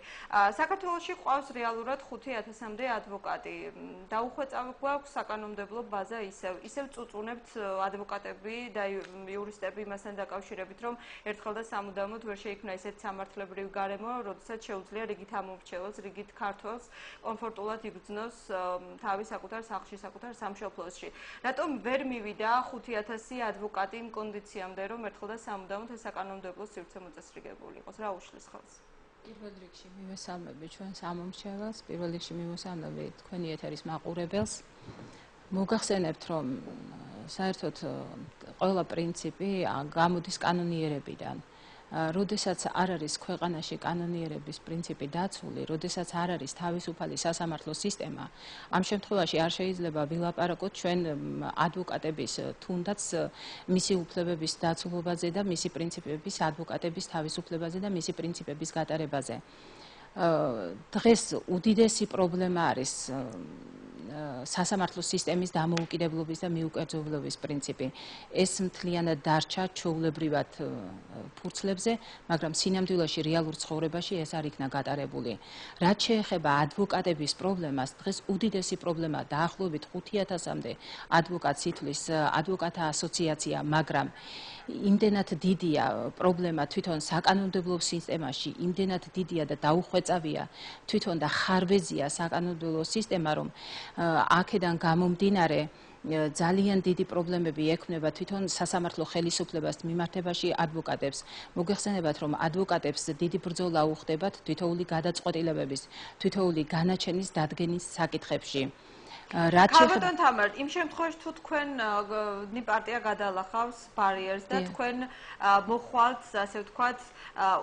საქართველოში ყავს რეალურად 5000-მდე ადვოკატი. დაუხვეწავი გვაქვს საკანონმდებლო ბაზა ისევ წუწუნებთ ადვოკატები და იურისტები იმასთან დაკავშირებით, რომ ერთხელ და სამუდამოდ ვერ შეიქმნა ესეთ სამართლებრივი გარემო, როდესაც შეუძლია რიგით ამომრჩეველს, რიგით ქართველს კომფორტულად იგრძნოს თავი საკუთარ სახლში, საკუთარ სამშობლოში. რატომ ვერ მივიდა 5000 ადვოკატი იმ კონდიციამდე, რომ ერთხელ და სამუდამოდ ეს საკანონმდებლო სივრცე მოწესრიგებული იყოს? რა უშლის ხელს? პირველ რიგში მივესალმები ჩვენს ამომრჩეველს, პირველ რიგში მივესალმები თქვენი ეთერის მაყურებელს. მოგახსენებთ, რომ საერთოდ ყველა პრინციპი გამოდის კანონიერებიდან. როდესაც არ არის ქვეყანაში კანონიერების პრინციპი დაცული, როდესაც არ არის თავისუფალი სასამართლო სისტემა, ამ შემთხვევაში არ შეიძლება ვილაპარაკოთ ჩვენ ადვოკატების თუნდაც მისი უფლებების დაცულობაზე და მისი პრინციპების ადვოკატების თავისუფლებაზე და მისი პრინციპების გატარებაზე. დღეს უდიდესი პრობლემა არის სასამართლო სისტემის დამოუკიდებლობის და მიუკერძოვლობის პრინციპი. ეს მთლიანად დარჩა ჩვეულებრივად ფურცლებზე, მაგრამ სინამდვილეში რეალურ ცხოვრებაში ეს არ იქნა გატარებული. რაც შეეხება ადვოკატების პრობლემას, დღეს უდიდესი პრობლემა დაახლოებით 5000-მდე ადვოკატს ითვლის ადვოკატთა ასოციაცია, მაგრამ იმდენად დიდია პრობლემა თვითონ საკანონმდებლო სისტემაში, იმდენად დიდია და დაუხვეწავია თვითონ და ხარვეზია საკანონმდებლო სისტემა, რომ აქედან გამომდინარე ძალიან დიდი პრობლემები ექმნება თვითონ სასამართლო ხელისუფლებას მიმართებაში ადვოკატებს. მოგეხსენებათ, რომ ადვოკატებს დიდი ბრძოლა უხდებათ თითოეული გადაწყვეტილებების, თითოეული განაჩენის დადგენის საკითხებში. ქალბატონ თამარ, იმ შემთხვევაში თუ თქვენი პარტია გადაალახავს ბარიერს და თქვენ მოხვალთ, ასე ვთქვათ,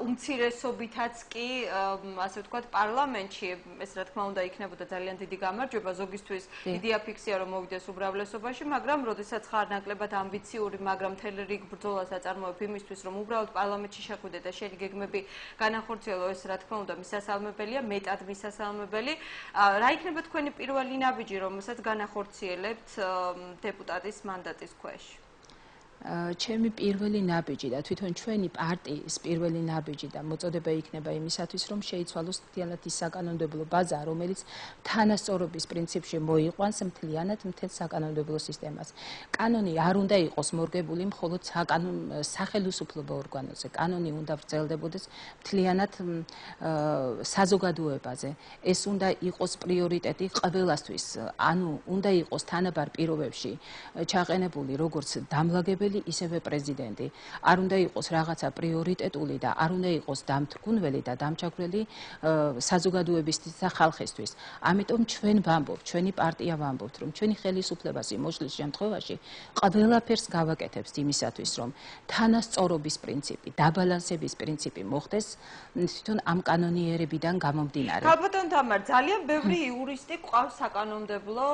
უმცირესობითაც კი, ასე ვთქვათ, პარლამენტში, ეს რა თქმა უნდა იქნებოდა ძალიან დიდი გამარჯვება, ზოგისთვის იდეა ფიქსია რომ მოვიდეს უმრავლესობაში, მაგრამ როდესაც ხარ ნაკლებად ამბიციური, მაგრამ მთელი რიგ ბრძოლას აწარმოებ იმისთვის, რომ უბრალოდ პარლამენტში შეხვიდე და შენი გეგმები განახორციელო, ეს რა თქმა უნდა მისასალმებელია, მეტად მისასალმებელი. რა იქნება თქვენი პირველი ნაბიჯი, რომელსაც განახორციელებთ დეპუტატის მანდატის ქვეშ? ჩემი პირველი ნაბიჯი და თვითონ ჩვენი პარტიის პირველი ნაბიჯი და მოწოდება იქნება იმისათვის, რომ შეიცვალოს მთლიანად ის საკანონმდებლო ბაზა, რომელიც თანასწორობის პრინციპში მოიყვანს მთლიანად მთელ საკანონმდებლო სისტემას. კანონი არ უნდა იყოს მორგებული მხოლოდ სახელმწიფო ორგანოზე. კანონი უნდა ვრცელდებოდეს მთლიანად საზოგადოებაზე. ეს უნდა იყოს პრიორიტეტი ყველასთვის. ანუ უნდა იყოს თანაბარ პირობებში ჩაყენებული როგორც დამლაგებელი ისევე პრეზიდენტი. არ უნდა იყოს რაღაცა პრიორიტეტული და არ უნდა იყოს დამთრგუნველი და დამჩაგვრელი საზოგადოებისთვის და ხალხისთვის. ამიტომ ჩვენ ვამბობთ, ჩვენი პარტია ვამბობთ, რომ ჩვენი ხელისუფლება იმოშლის შემთხვევაში ყველაფერს გავაკეთებთ იმისათვის, რომ თანასწორობის პრინციპი, დაბალანსების პრინციპი მოხდეს თვითონ ამ კანონიერებიდან გამომდინარე. ქალბატონ თამარ, ძალიან ბევრი იურისტი ყავს საკანონმდებლო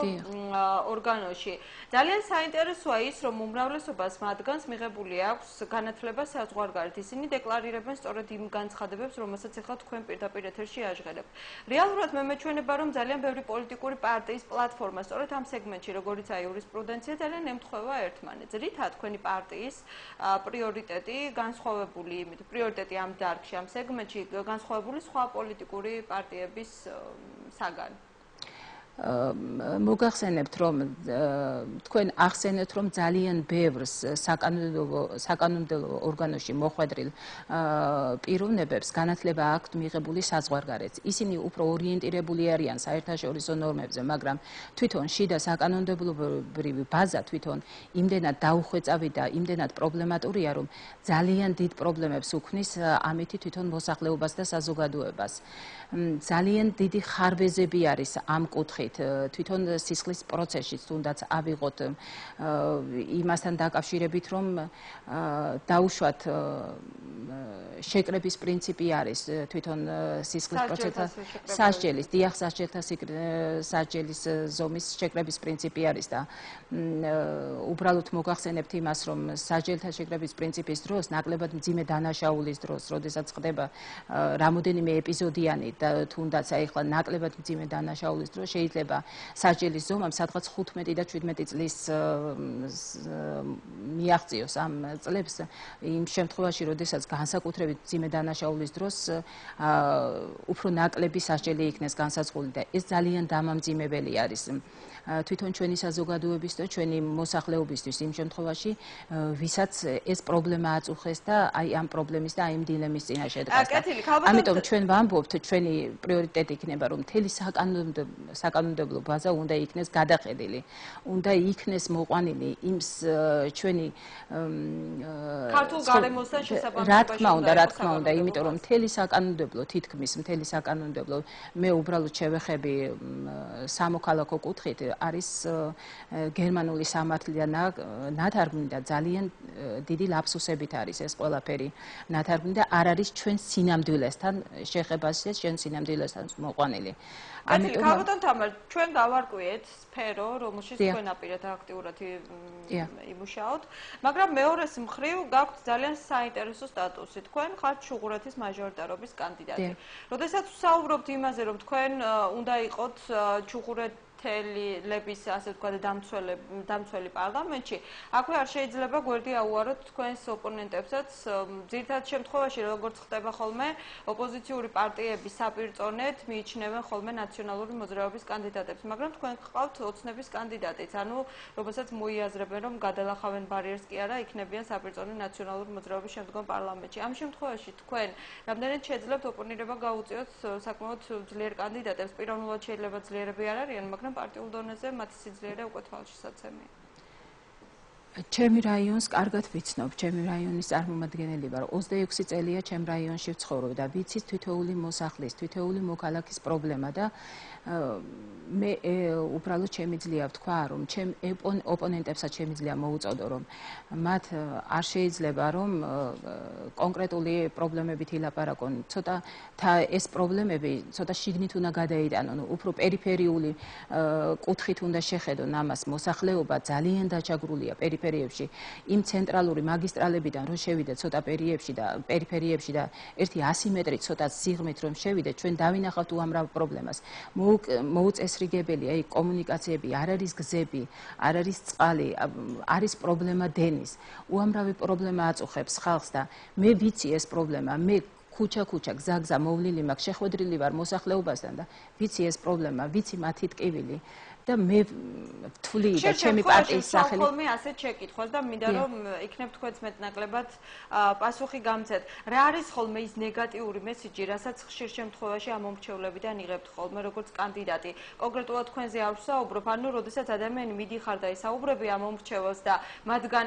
ორგანოში. ძალიან საინტერესოა ის, რომ უმრავლესობას მათგანს მიღებული აქვს განათლება საზღვარგარეთ. ისინი დეკლარირებენ სწორედ იმ განცხადებებს, რომელსაც ახლა თქვენ პირდაპირ ეთერში აჟღერებთ. რეალურად მე მეჩვენება, რომ ძალიან ბევრი პოლიტიკური პარტიის პლატფორმა სწორედ ამ სეგმენტში, როგორიცაა იურისპრუდენცია, ძალიან ემთხვევა ერთმანეთს. რითა თქვენი პარტიის პრიორიტეტი განსხვავებული იმით, პრიორიტეტი ამ დარგში, ამ სეგმენტში განსხვავებული სხვა პოლიტიკური პარტიების საგან? მოგახსენებთ რომ თქვენ ახსენეთ რომ ძალიან ბევრს საკანონმდებლო ორგანოში მოხვედრილ პიროვნებებს განათლება აქვთ მიღებული საზღვარგარეთ. ისინი უფრო ორიენტირებული არიან საერთაშორისო ნორმებზე, მაგრამ თვითონ შიდა საკანონმდებლობრივი ბაზა თვითონ იმდენად დაუხვეწავი და იმდენად პრობლემატურია, რომ ძალიან დიდ პრობლემებს უქმნის ამითი თვითონ მოსახლეობას და საზოგადოებას. ძალიან დიდი ხარვეზები არის ამ კუთხით. თვითონ სისხლის პროცესში თუნდაც ავიღოთ იმასთან დაკავშირებით, რომ დაუშვათ შეკრების პრინციპი არის თვითონ სისხლის პროცესთან სასჯელის, დიახ, სასჯელის ზომის შეკრების პრინციპი არის და უბრალოდ მოგახსენებთ იმას, რომ სასჯელთა შეკრების პრინციპის დროს, ნაკლებად მძიმე დანაშაულის დროს, როდესაც ხდება რამოდენიმე ეპიზოდიანი და თუნდაც აი ახლა ნაკლებად მძიმე დანაშაულის დროს შეიძლება სასჯელის ზომამ სადღაც 15 და 17 წლის მიაღწიოს ამ წლებს იმ შემთხვევაში, როდესაც განსაკუთრებით მძიმე დანაშაულის დროს უფრო ნაკლები სასჯელი იქნეს განსაზღვრული და ეს ძალიან დამამძიმებელი არის თვითონ ჩვენი საზოგადოების და ჩვენი მოსახლეობისთვის იმ შემთხვევაში, ვისაც ეს პრობლემა აწუხეს და აი ამ პრობლემის და აი ამ დილემის წინაშე დგას. ამიტომ ჩვენ ვამბობთ, ჩვენი პრიორიტეტი იქნება, რომ მთელი საკანონმდებლო ბაზა უნდა იქნეს გადახედილი, უნდა იქნეს მოყვანილი იმ ჩვენი ქართულ გარემოსთან შესაბამისობაში. რა თქმა უნდა, იმიტომ რომ მთელი საკანონმდებლო თითქმის მთელი საკანონმდებლო მე უბრალოდ შევეხები სამოქალაქო კუთხით არის გერმანული სამართლიდან ნათარგმნი და ძალიან დიდი ლაფსუსებით არის ეს ყველაფერი ნათარგმნი და არ არის ჩვენ სინამდვილესთან შეხებაში და ჩვენ სინამდვილესთან მოყვანილი. ამიტომ ქალბატონ თამარ, ჩვენ გავარკვიეთ სფერო, რომელშიც თქვენ აპირებთ აქტიურად იმუშაოთ, მაგრამ მეორეს მხრივ გაქვთ ძალიან საინტერესო სტატუსი. თქვენ ხართ ჩუღურეთის მაჟორიტარობის კანდიდატი. როდესაც ვსაუბრობთ იმაზე, რომ თქვენ უნდა იყოთ ჩუღურეთელების, ასე ვთქვათ, დამცველი პარლამენტში, აქვე არ შეიძლება გვერდი აუაროთ თქვენს ოპონენტებსაც. ძირითადად შემთხვევაში, როგორც ხდება ხოლმე, ოპოზიციური პარტიები საპირწონედ მიიჩნევენ ხოლმე ნაციონალური მოძრაობის კანდიდატებს, მაგრამ თქვენ გყავთ ოცნების კანდიდატიც, ანუ რომელსაც მოიაზრებენ, რომ გადალახავენ ბარიერს კი არა, იქნებიან საპირწონე ნაციონალური მოძრაობის შემდგომ პარლამენტში. ამ შემთხვევაში თქვენ რამდენად შეძლებთ ოპონირება გაუწიოთ საკმაოდ ძლიერ კანდიდატებს, პიროვნულად შეიძლება ძლიერები არ არიან, მაგრამ პარტიულ დონეზე მათი სიძლიერე უკვე თვალშისაცემია. ჩემი რაიონს კარგად ვიცნობ, ჩემი რაიონის წარმომადგენელი ვარ. 26 წელია ჩემ რაიონში ვცხოვრობ და ვიცით თითოეული მოსახლის, თითოეული მოქალაქის პრობლემა და მე უბრალოდ შემიძლია ვთქვა, რომ ჩემ ოპონენტებსაც შემიძლია მოუწოდო, რომ მათ არ შეიძლება რომ კონკრეტული პრობლემებით ილაპარაკონ. ცოტა ეს პრობლემები ცოტა შიგნით უნდა გადაიტანონ, უფრო პერიფერიული კუთხით უნდა შეხედონ ამას. მოსახლეობა ძალიან დაჩაგრულია პერიფერიებში, იმ ცენტრალური მაგისტრალებიდან რომ შევიდეთ ცოტა პერიფერიებში და ერთი 100 მეტრი ცოტა სიღრმით რომ შევიდეთ, ჩვენ დავინახავთ უამრავ პრობლემას. მოუწესრიგებელია აი კომუნიკაციები, არ არის გზები, არ არის წყალი, არის პრობლემა დენის. უამრავი პრობლემა აწუხებს ხალხს და მე ვიცი ეს პრობლემა, მე ქუჩა გზა მოვლილი მაქვს, შეხვედრილი ვარ მოსახლეობასთან და ვიცი ეს პრობლემა, ვიცი მათი ტკივილი და მე ვთვლი და ჩემი პარტიის სახელი ხოლმე ასე შეკითხვას და მინდა რომ იქნებ თქვენც მეტნაკლებად პასუხი გამცეთ. რა არის ხოლმე ის ნეგატიური მესიჯი, რასაც ხშირ შემთხვევაში ამ მომრჩევლებიდან იღებთ ხოლმე როგორც კანდიდატი? კონკრეტულად თქვენზე არ ვსაუბრობ, ანუ როდესაც ადამიანი მიდიხარ და ისაუბრები ამ მომრჩევას და მათგან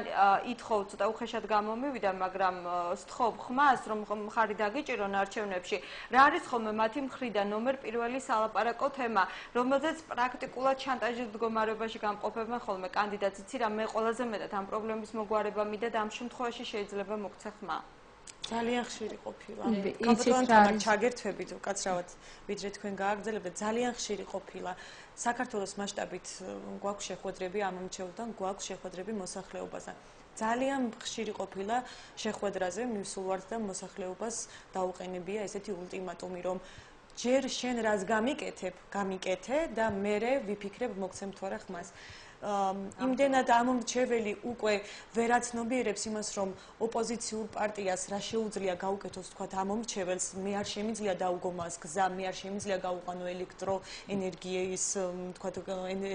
ითხოვ ცოტა უხეშად გამომივიდა, მაგრამ სთხოვ ხმას რომ მხარი დაგიჭირონ არჩევნებში. რა არის ხოლმე მათი მხრიდან ნომერ პირველი სალაპარაკო თემა, რომელზეც პრაქტიკულად შანტაჟის მდგომარეობაში გამყოფებენ ხოლმე კანდიდატს? იცი რა, მე ყველაზე მეტად ამ პრობლემის მოგვარება მინდა და ამ შემთხვევაში შეიძლება მოგცე ხმა. ძალიან ხშირი ყოფილა. ქალბატონ ჩაგერთვებით უკაცრავად, ვიდრე თქვენ გააგრძელებთ, ძალიან ხშირი ყოფილა. საქართველოს მასშტაბით გვაქვს შეხვედრები ამ მომრჩევლთან, გვაქვს შეხვედრები მოსახლეობასთან. ძალიან ხშირი ყოფილა შეხვედრაზე მივსულვართ და მოსახლეობას დაუყენებია ესეთი ულტიმატუმი, რომ ჯერ შენ რას გამიკეთებ, გამიკეთე და მერე ვიფიქრებ მოგცემ თუ არა ხმას. იმდენად ამომრჩეველი უკვე ვერაცნობიერებს იმას, რომ ოპოზიციურ პარტიას რა შეუძლია გაუკეთოს, თქვათ, ამომრჩეველს, მე არ შემიძლია დაუგო მას გზა, მე არ შემიძლია გავუყანო ელექტროენერგიის, თქვათ,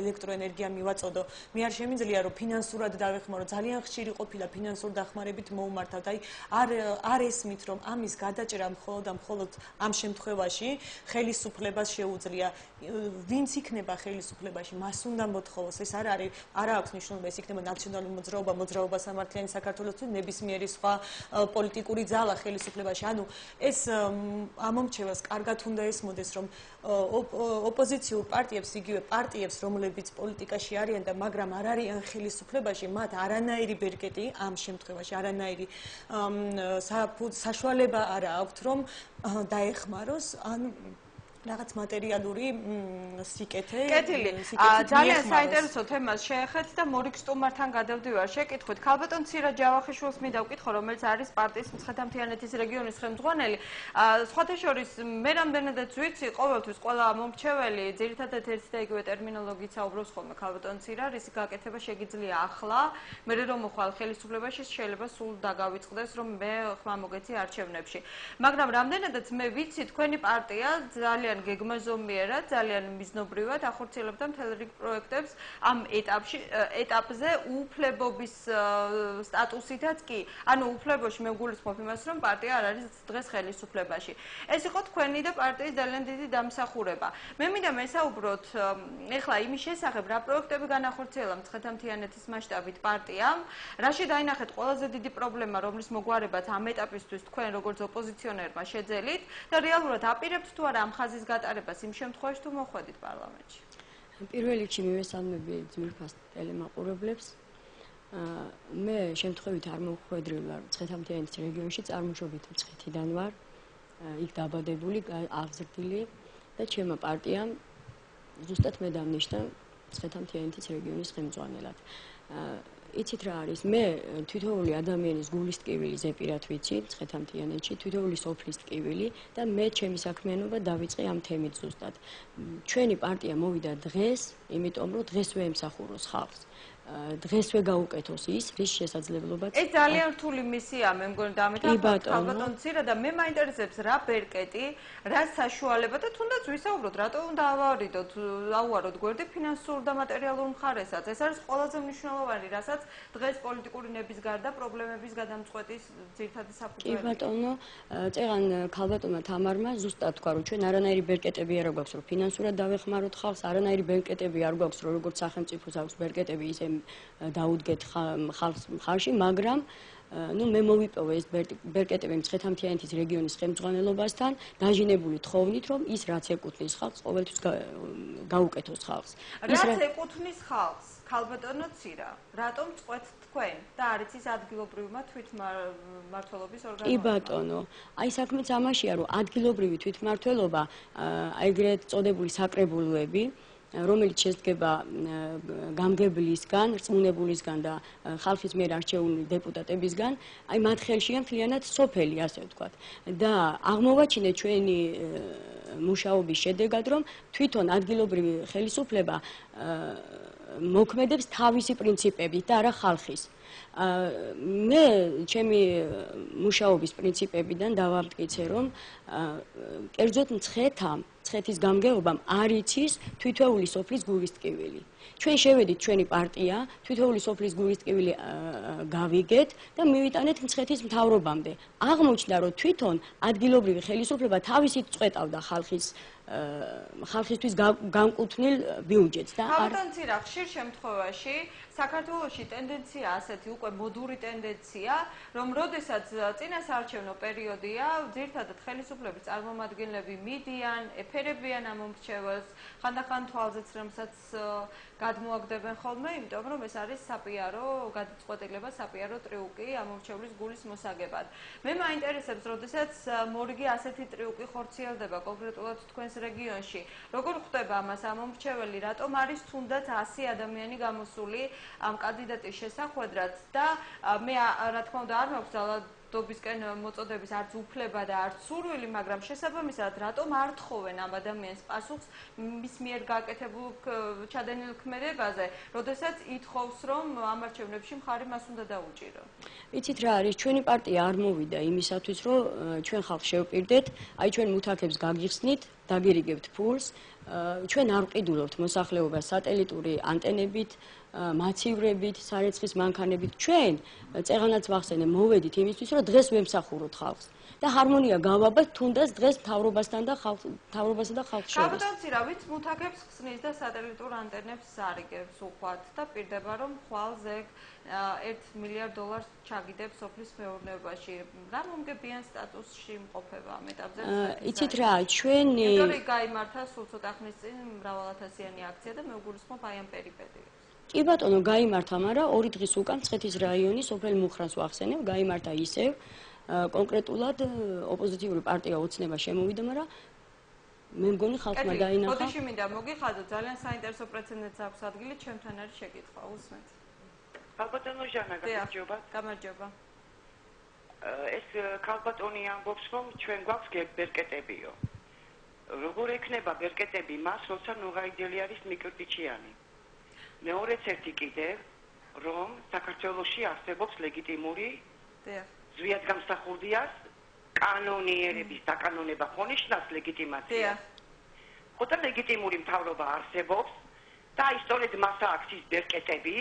ელექტროენერგია მივაწოდო, მე არ შემიძლია რომ ფინანსურად დავეხმარო, ძალიან ხშირი ყოფილა ფინანსურ დახმარებით მოუმართავთ. აი არ ესმით, რომ ამის გადაჭრა მხოლოდ ამ შემთხვევაში ხელისუფლებას შეუძლია. ვინც იქნება ხელისუფლებაში, მას უნდა მოთხოვოს. ეს არ აქვს მნიშვნელობა, ეს იქნება ნაციონალური მოძრაობა, მოძრაობა სამართლიანი საქართველოს თუ ნებისმიერი სხვა პოლიტიკური ძალა ხელისუფლებაში. ანუ ეს ამომრჩეველს კარგად უნდა ესმოდეს, რომ ოპოზიციურ პარტიებს, იგივე პარტიებს, რომლებიც პოლიტიკაში არიან და მაგრამ არ არიან ხელისუფლებაში, მათ არანაირი ბერკეტი ამ შემთხვევაში, არანაირი საშუალება არ აქვთ, რომ დაეხმაროს ან რაღაც materiალური სიკეთე. კეთილი. ძალიან საინტერესო თემას შეეხეთ და მორიგ სტუმართან გადავდივარ შეკითხვით. ქალბატონ ცირა ჯავახიშვილს მინდა ვკითხო, რომელიც არის პარტიის მცხეთა-მთიანეთის რეგიონის ხელმძღვანელი. სხვათა შორის მე რამდენადაც ვიცი, ყოველთვის ყველა მომრჩეველი ძირითადად ერთი და იგივე ტერმინოლოგიით საუბრობს ხოლმე ქალბატონ ცირა, რისი გაკეთება შეგიძლია ახლა, მერე რომ მოხვალ ხელისუფლებაში შეიძლება სულ დაგავიწყდეს, რომ მე ხმა მოგეცი არჩევნებში. მაგრამ რამდენადაც მე ვიცი, თქვენი პარტია ძალიან გეგმაზომიერად, ძალიან მიზნობრივად ახორციელებდა მთელ რიგ პროექტებს ამ ეტაპზე უფლებობის სტატუსითაც კი. ანუ უფლებაში მე გულისხმობ იმას, რომ პარტია არ არის დღეს ხელისუფლებაში. ეს იყო თქვენი და პარტიის ძალიან დიდი დამსახურება. მე მინდა მესაუბროთ ეხლა იმის შესახებ, რა პროექტები განახორციელა მცხეთა-მთიანეთის მასშტაბით პარტიამ, რაში დაინახეთ ყველაზე დიდი პრობლემა, რომლის მოგვარებაც ამ ეტაპისთვის თქვენ როგორც ოპოზიციონერმა შეძელით და რეალურად აპირებთ თუ არა ამ ხაზის გატარებას იმ შემთხვევაში თუ მოხვედით პარლამენტში. პირველ რიგში მივესალმები ძვირფას ტელემაყურებლებს. მე შემთხვევით არ მოვხვედრილ ვარ მცხეთა-მთიანეთის რეგიონში, წარმოშობით მცხეთიდან ვარ, იქ დაბადებული, აღზრდილი და ჩემო პარტიამ ზუსტად მე დამნიშნა მცხეთა-მთიანეთის რეგიონის ხელმძღვანელად. იცით რა არის, მე თითოეული ადამიანის გულის ტკივილი ზეპირად ვიცი მცხეთა-მთიანეთში, თითოეული სოფლის ტკივილი და მე ჩემი საქმიანობა დავიწყე ამ თემით ზუსტად. ჩვენი პარტია მოვიდა დღეს, იმიტომ რომ დღესვე ემსახუროს ხალხს. დღესვე გაუკეთოს ის, რის შესაძლებლობაც. ეს ძალიან რთული მისია, მე მგონი დამეთანხმებით ქალბატონ ცირა და მე მაინტერესებს რა ბერკეტი, რა საშუალება და თუნდაც ვისაუბროთ, რატო უნდა ავუაროთ გვერდი ფინანსურ და მატერიალურ მხარესაც. ეს არის ყველაზე მნიშვნელოვანი, რასაც დღეს პოლიტიკური ნების გარდა პრობლემების გადამწყვეტის ძირითადი საფუძველი. კი ბატონო, წეღან ქალბატონმა თამარმა ზუსტად თქვა, რომ ჩვენ არანაირი ბერკეტები არ გვაქვს, რომ ფინანსურად დავეხმაროთ ხალხს, არანაირი ბერკეტები არ გვაქვს, რომ როგორც სახელმწიფოს აქვს ბერკეტები, ისე დაუდგეთ ხალხს მხარში, მაგრამ მე მოვიპოვე ეს ბერკეტები მცხეთა-მთიანეთის რეგიონის ხელმძღვანელობასთან, დაჟინებული თხოვნით, რომ ის რაც ეკუთვნის ხალხს, ყოველთვის გაუკეთოს ხალხს. რაც ეკუთვნის ხალხს, ქალბატონო ცირა, რატომ წყვეთ თქვენ და არის ის ადგილობრივმა თვითმმართველობის ორგანოებმა? კი ბატონო, აი საქმეც ამაშია, რომ ადგილობრივი თვითმმართველობა, ეგრეთ წოდებული საკრებულოები, რომელიც შედგება გამგებლისგან, რწმუნებულისგან და ხალხის მიერ არჩეული დეპუტატებისგან, აი მათ ხელშია მთლიანად სოფელი, ასე ვთქვათ. და აღმოვაჩინეთ ჩვენი მუშაობის შედეგად, რომ თვითონ ადგილობრივი ხელისუფლება მოქმედებს თავისი პრინციპებით და არა ხალხის. მე ჩემი მუშაობის პრინციპებიდან დავამტკიცე, რომ კერძოდ მცხეთის გამგეობამ არ იცის თითოეული სოფლის გულის ტკივილი. ჩვენ შევედით ჩვენი პარტია, თითოეული სოფლის გულის ტკივილი გავიგეთ და მივიტანეთ მცხეთის მთავრობამდე. აღმოჩნდა, რომ თვითონ ადგილობრივი ხელისუფლება თავისით წვეტავდა ხალხისთვის განკუთვნილ ბიუჯეტს და ქალბატონ ცირა, ხშირ შემთხვევაში საქართველოში ტენდენცია ასეთი უკვე მოდური ტენდენცია, რომ როდესაც წინასაარჩევნო პერიოდია, ძირითადად ხელისუფლების წარმომადგენლები მიდიან, ეფერებიან ამ მომრჩეველს, ხანდახან თვალზეც რომელსაც გადმოაგდებენ ხოლმე, იმიტომ რომ ეს არის საპიარო გადაწყვეტილება, საპიარო ტრიუკი ამ მომრჩევლის გულის მოსაგებად. მე მაინტერესებს, როდესაც მორიგი ასეთი ტრიუკი ხორციელდება კონკრეტულად თქვენს რეგიონში, როგორ ხდება ამას ამ მომრჩეველი, რატომ არის თუნდაც 100 ადამიანი გამოსული ამ კანდიდატის შესახვედრად და მე რა თქმა უნდა არ მაქვს მთავრობისკენ მოწოდების არც უფლება და არც სურვილი, მაგრამ შესაბამისად რატომ არ თხოვენ ამ ადამიანს პასუხს მის მიერ გაკეთებულ ჩადენილ ქმედებაზე, როდესაც ითხოვს, რომ ამ არჩევნებში მხარი მას უნდა დაუჭირო. იცით რა არის, ჩვენი პარტია არ მოვიდა იმისათვის, რომ ჩვენ ხალხს შევპირდეთ, აი ჩვენ მუთაქებს გაგიხსნით, დაგირიგებთ ფულს, ჩვენ არ ვყიდულობთ მოსახლეობას სატელიტური ანტენებით, მაცივრებით, სარეცხის მანქანებით. ჩვენ წეღანაც ვახსენე, მოვედით იმისთვის, რომ დღეს ვემსახუროთ ხალხს. და ჰარმონია გავაბათ თუნდაც დღეს მთავრობასთან და მთავრობასა და ხალხს შორის. გაბატონცირავით მუთაქებს ხსნის და სატელიტურ ანტენებს არიგებს უხვად და პირდება რომ ხვალზე $1 მილიარდ ჩაგიდებს სოფლის მეურნეობაში. რა მომგებიან სტატუსში იმყოფება ამ ეტაპზე? იცით რა, ჩვენი იმიტომ გაიმართა სულ ცოტა ხნის წინ მრავალათასიანი აქცია და მე უგულისხმობ აი ამ პერიპეტიებს. კი ბატონო, გაიმართა, მაგრამ 2 დღის უკან მცხეთის რაიონის სოფელ მუხრანს ვახსენებ, გაიმართა ისევ კონკრეტულად ოპოზიციური პარტია ოცნება შემოვიდა, მაგრამ მე მგონი ხალხმა დაინახა. ბოდიში მინდა მოგიხადოთ, ძალიან საინტერესო პრეცედენტს აქვს ადგილი, ჩემთან არის შეკითხვა, უსმენთ. ქალბატონო ჟანა, გამარჯობა. გამარჯობა. ეს ქალბატონი ამბობს, რომ ჩვენ გვაქვს ბერკეტებიო. როგორ ექნება ბერკეტები მას, როცა ნუღაიდელი არის მიკროტიჩიანი? მეორეც ერთი კიდევ, რომ საქართველოში არსებობს ლეგიტიმური ზვიად გამსახურდიას კანონიერების დაკანონება ხონიშნავს ლეგიტიმაცია. ხოთა ლეგიტიმური მთავრობა არსებობს და ისტორიად მას აქვს ის ბერკეტები,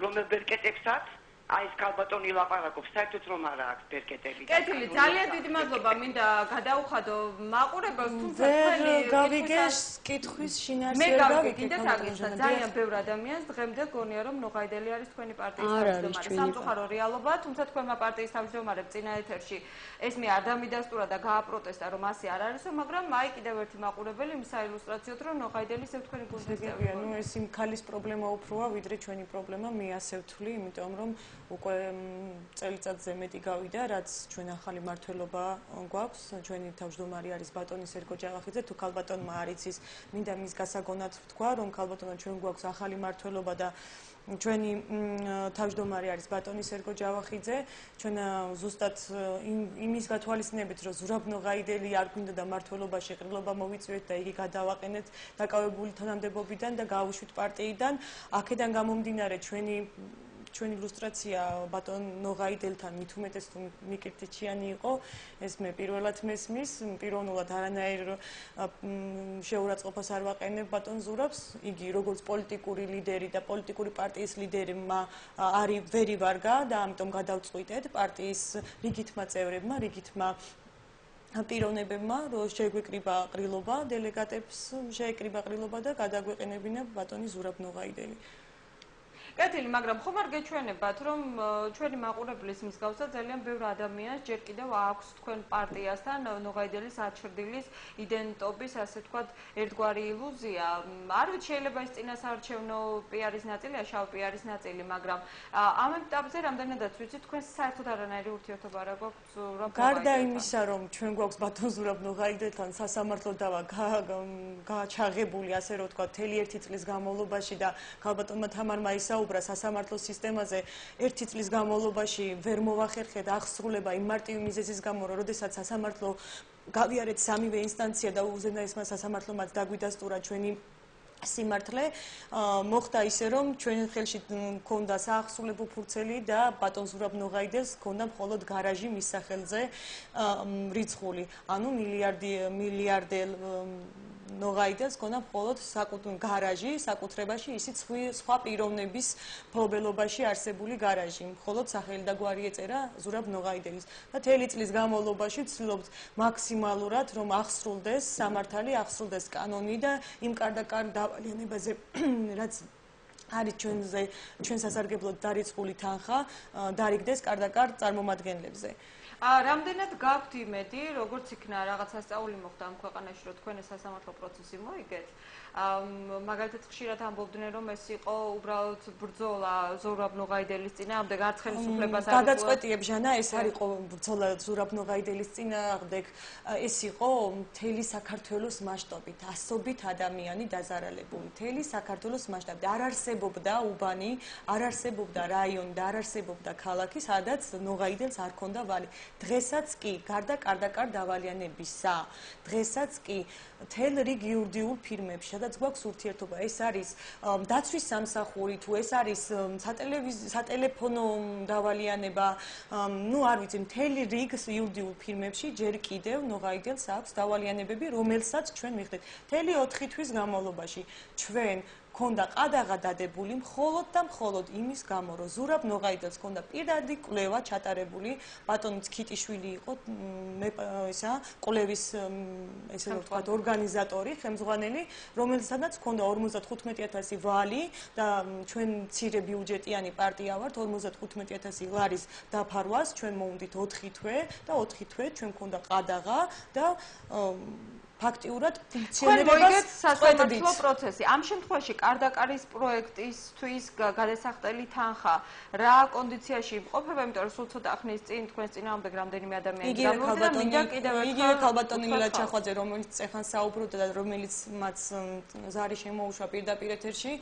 რომელ ბერკეტებსაც აი ეს ქალბატონი ლაპარაკობს, საერთოდ რომ არა აქვს ბერკეტები. კეთილი, ძალიან დიდი მადლობა, მინდა გადაუხადო მაყურებელს, თუმცა თქვენი გავიგეს კითხვის შინაარსი მე გავიგინდეთ აგეცა ძალიან ბევრ ადამიანს დღემდე გონია რომ ნოღაიდელი არის თქვენი პარტიის თავმჯდომარე. სამწუხარო რეალობაა, თუმცა თქვენმა პარტიის თავმჯდომარემ წინა ეთერში ეს მე არ დამიდასტურა და გააპროტესტა რომ ასე არ არისო, მაგრამ აი კიდევ ერთი მაყურებელი მის საილუსტრაციოდ რომ ნოღაიდელი ისევ თქვენი გუნდის წევრია. ნუ ეს იმ ქალის პრობლემა უფროა ვიდრე ჩვენი პრობლემა, მე ასე ვთვლი, იმიტომ რომ უკვე წელიწადზე მეტი გავიდა, რაც ჩვენ ახალი მმართველობა გვაქვს, ჩვენი თავმჯდომარე არის ბატონი სერგო ჯავახიძე, თუ ქალბატონმა არ იცის, მინდა მის გასაგონად ვთქვა, რომ ქალბატონო ჩვენ გვაქვს ახალი მმართველობა და ჩვენი თავმჯდომარე არის ბატონი სერგო ჯავახიძე, ჩვენ ზუსტად იმის გათვალისწინებით, რომ ზურაბ ნოღაიდელი არ გვინდა და მმართველობაში ყრილობა მოვიწვიეთ და იგი გადავაყენეთ დაკავებული თანამდებობიდან და გავუშვით პარტიიდან, აქედან გამომდინარე ჩვენი ილუსტრაცია ბატონ ნოღაიდელთან მით უმეტეს თუ მიკრიტიჩიანი იყო, ეს მე პირველად მესმის, პირველად არანაირ შეურაცხყოფას არ ვაყენებ ბატონ ზურაბს, იგი როგორც პოლიტიკური ლიდერი და პოლიტიკური პარტიის ლიდერი ვერი ვარგა და ამიტომ გადავწყვიტეთ პარტიის რიგითმა წევრებმა, რიგითმა პიროვნებებმა, რომ შეგვიკრიბა ყრილობა, დელეგატებს შეეკრიბა ყრილობა და გადაგვეყენებინა ბატონი ზურაბ ნოღაიდელი. კეთილი, მაგრამ ხომ არ გეჩვენებათ, რომ ჩვენი მაყურებლის მსგავსად ძალიან ბევრ ადამიანს ჯერ კიდევ აქვს თქვენ პარტიასთან ნოღაიდელის აჩრდილის იდენტობის, ასე ვთქვათ, ერთგვარი ილუზია. არ ვიცი, შეიძლება ეს წინასაარჩევნო პიარის ნაწილია, შავ პიარის ნაწილი, მაგრამ ამ ეტაპზე რამდენადაც ვიცი, თქვენ საერთოდ არანაირი ურთიერთობა არ აქვს ზურაბ ნოღაიდელთან. გარდა იმისა, რომ ჩვენ გვაქვს ბატონ ზურაბ ნოღაიდელთან სასამართლო დავა გაჩაღებული, ასე რომ ვთქვათ, 1 წლის განმავლობაში და ქალბატონმა თამარმა ისაუბრა სასამართლო სისტემაზე 1 წლის განმავლობაში ვერ მოვახერხეთ აღსრულება იმ მარტივი მიზეზის გამო, რომ როდესაც სასამართლო გავიარეთ სამივე ინსტანცია და უზენაესმა სასამართლომაც დაგვიდასტურა ჩვენი სიმართლე, მოხდა ისე, რომ ჩვენ ხელში მქონდა საახსრულებო ფურცელი და ბატონ ზურაბ ნოღაიდელს მქონდა მხოლოდ გარაჟი მის სახელზე რიცხული, ანუ მილიარდელ ნოღაიდელს მქონდა მხოლოდ გარაჟი საკუთრებაში, ისიც სხვა პიროვნების მფლობელობაში არსებული გარაჟი, მხოლოდ სახელი და გვარი ეწერა ზურაბ ნოღაიდელის და 1 წლის განმავლობაში ვცდილობთ მაქსიმალურად რომ აღსრულდეს სამართალი, აღსრულდეს კანონი და იმ კარდაკარ დავალიანებაზე, რაც არის ჩვენ სასარგებლოდ დარიცხული თანხა, დარიგდეს კარდაკარ წარმომადგენლებზე. რამდენად გაქვთ იმედი, როგორც იქნა რაღაც სასწაული მოხდა ამ ქვეყანაში, რომ თქვენ ეს სასამართლო პროცესი მოიგეთ? მაგალითად ხშირად ამბობდნენ, რომ ეს იყო უბრალოდ ბრძოლა ზურაბ ნოღაიდელის წინააღმდეგ, არც ხელისუფლებას არ გადაწყვეტიებ ჟანა, ეს არ იყო ბრძოლა ზურაბ ნოღაიდელის წინააღმდეგ, ეს იყო მთელი საქართველოს მასშტაბით, ასობით ადამიანი დაზარალებული, მთელი საქართველოს მასშტაბით. არ არსებობდა უბანი, არ არსებობდა რაიონი და არ არსებობდა ქალაქი, სადაც ნოღაიდელს არ ქონდა ვალი. დღესაც კი, გარდა კარდაკარ დავალიანებისა, დღესაც კი მთელ რიგ იურიდიულ ფირმებში, სადაც გვაქვს ურთიერთობა, ეს არის დაცვის სამსახური, თუ ეს არის სატელეფონო დავალიანება, არ ვიცი, მთელი რიგ იურიდიულ ფირმებში ჯერ კიდევ ნოღაიდელს აქვს დავალიანებები, რომელსაც ჩვენ მივხვდით. მთელი 4 თვის განმავლობაში ჩვენ ქონდა ყადაღა დადებული მხოლოდ და მხოლოდ იმის გამო, რომ ზურაბ ნოღაიდელს ქონდა პირადი კვლევა ჩატარებული, ბატონი ცქიტიშვილი იყო კვლევის ესე ვთქვათ ორგანიზატორი, ხელმძღვანელი, რომელსაც ქონდა 55,000 ვალი და ჩვენ მცირე ბიუჯეტიანი პარტია ვართ, 55,000 ლარის დაფარვას ჩვენ მოვუნდით 4 თვე და 4 თვე ჩვენ ქონდა ყადაღა და ფაქტიურად ფუნქციონირებას სასამართლო პროცესი. ამ შემთხვევაში კარდაკარის პროექტისთვის გადასახდელი თანხა რა კონდიციაში იმყოფება, იმიტომ რომ სულ ცოტა ხნის წინ თქვენს წინააღმდეგ რამდენიმე ადამიანი გამოვიდა და მინდა კიდევ ერთხელ იგივე ქალბატონი ლილა ჩახვაძე, რომელიც წეხან საუბრობდა და რომელიც მათ ზარი შემოუშვა პირდაპირ ეთერში,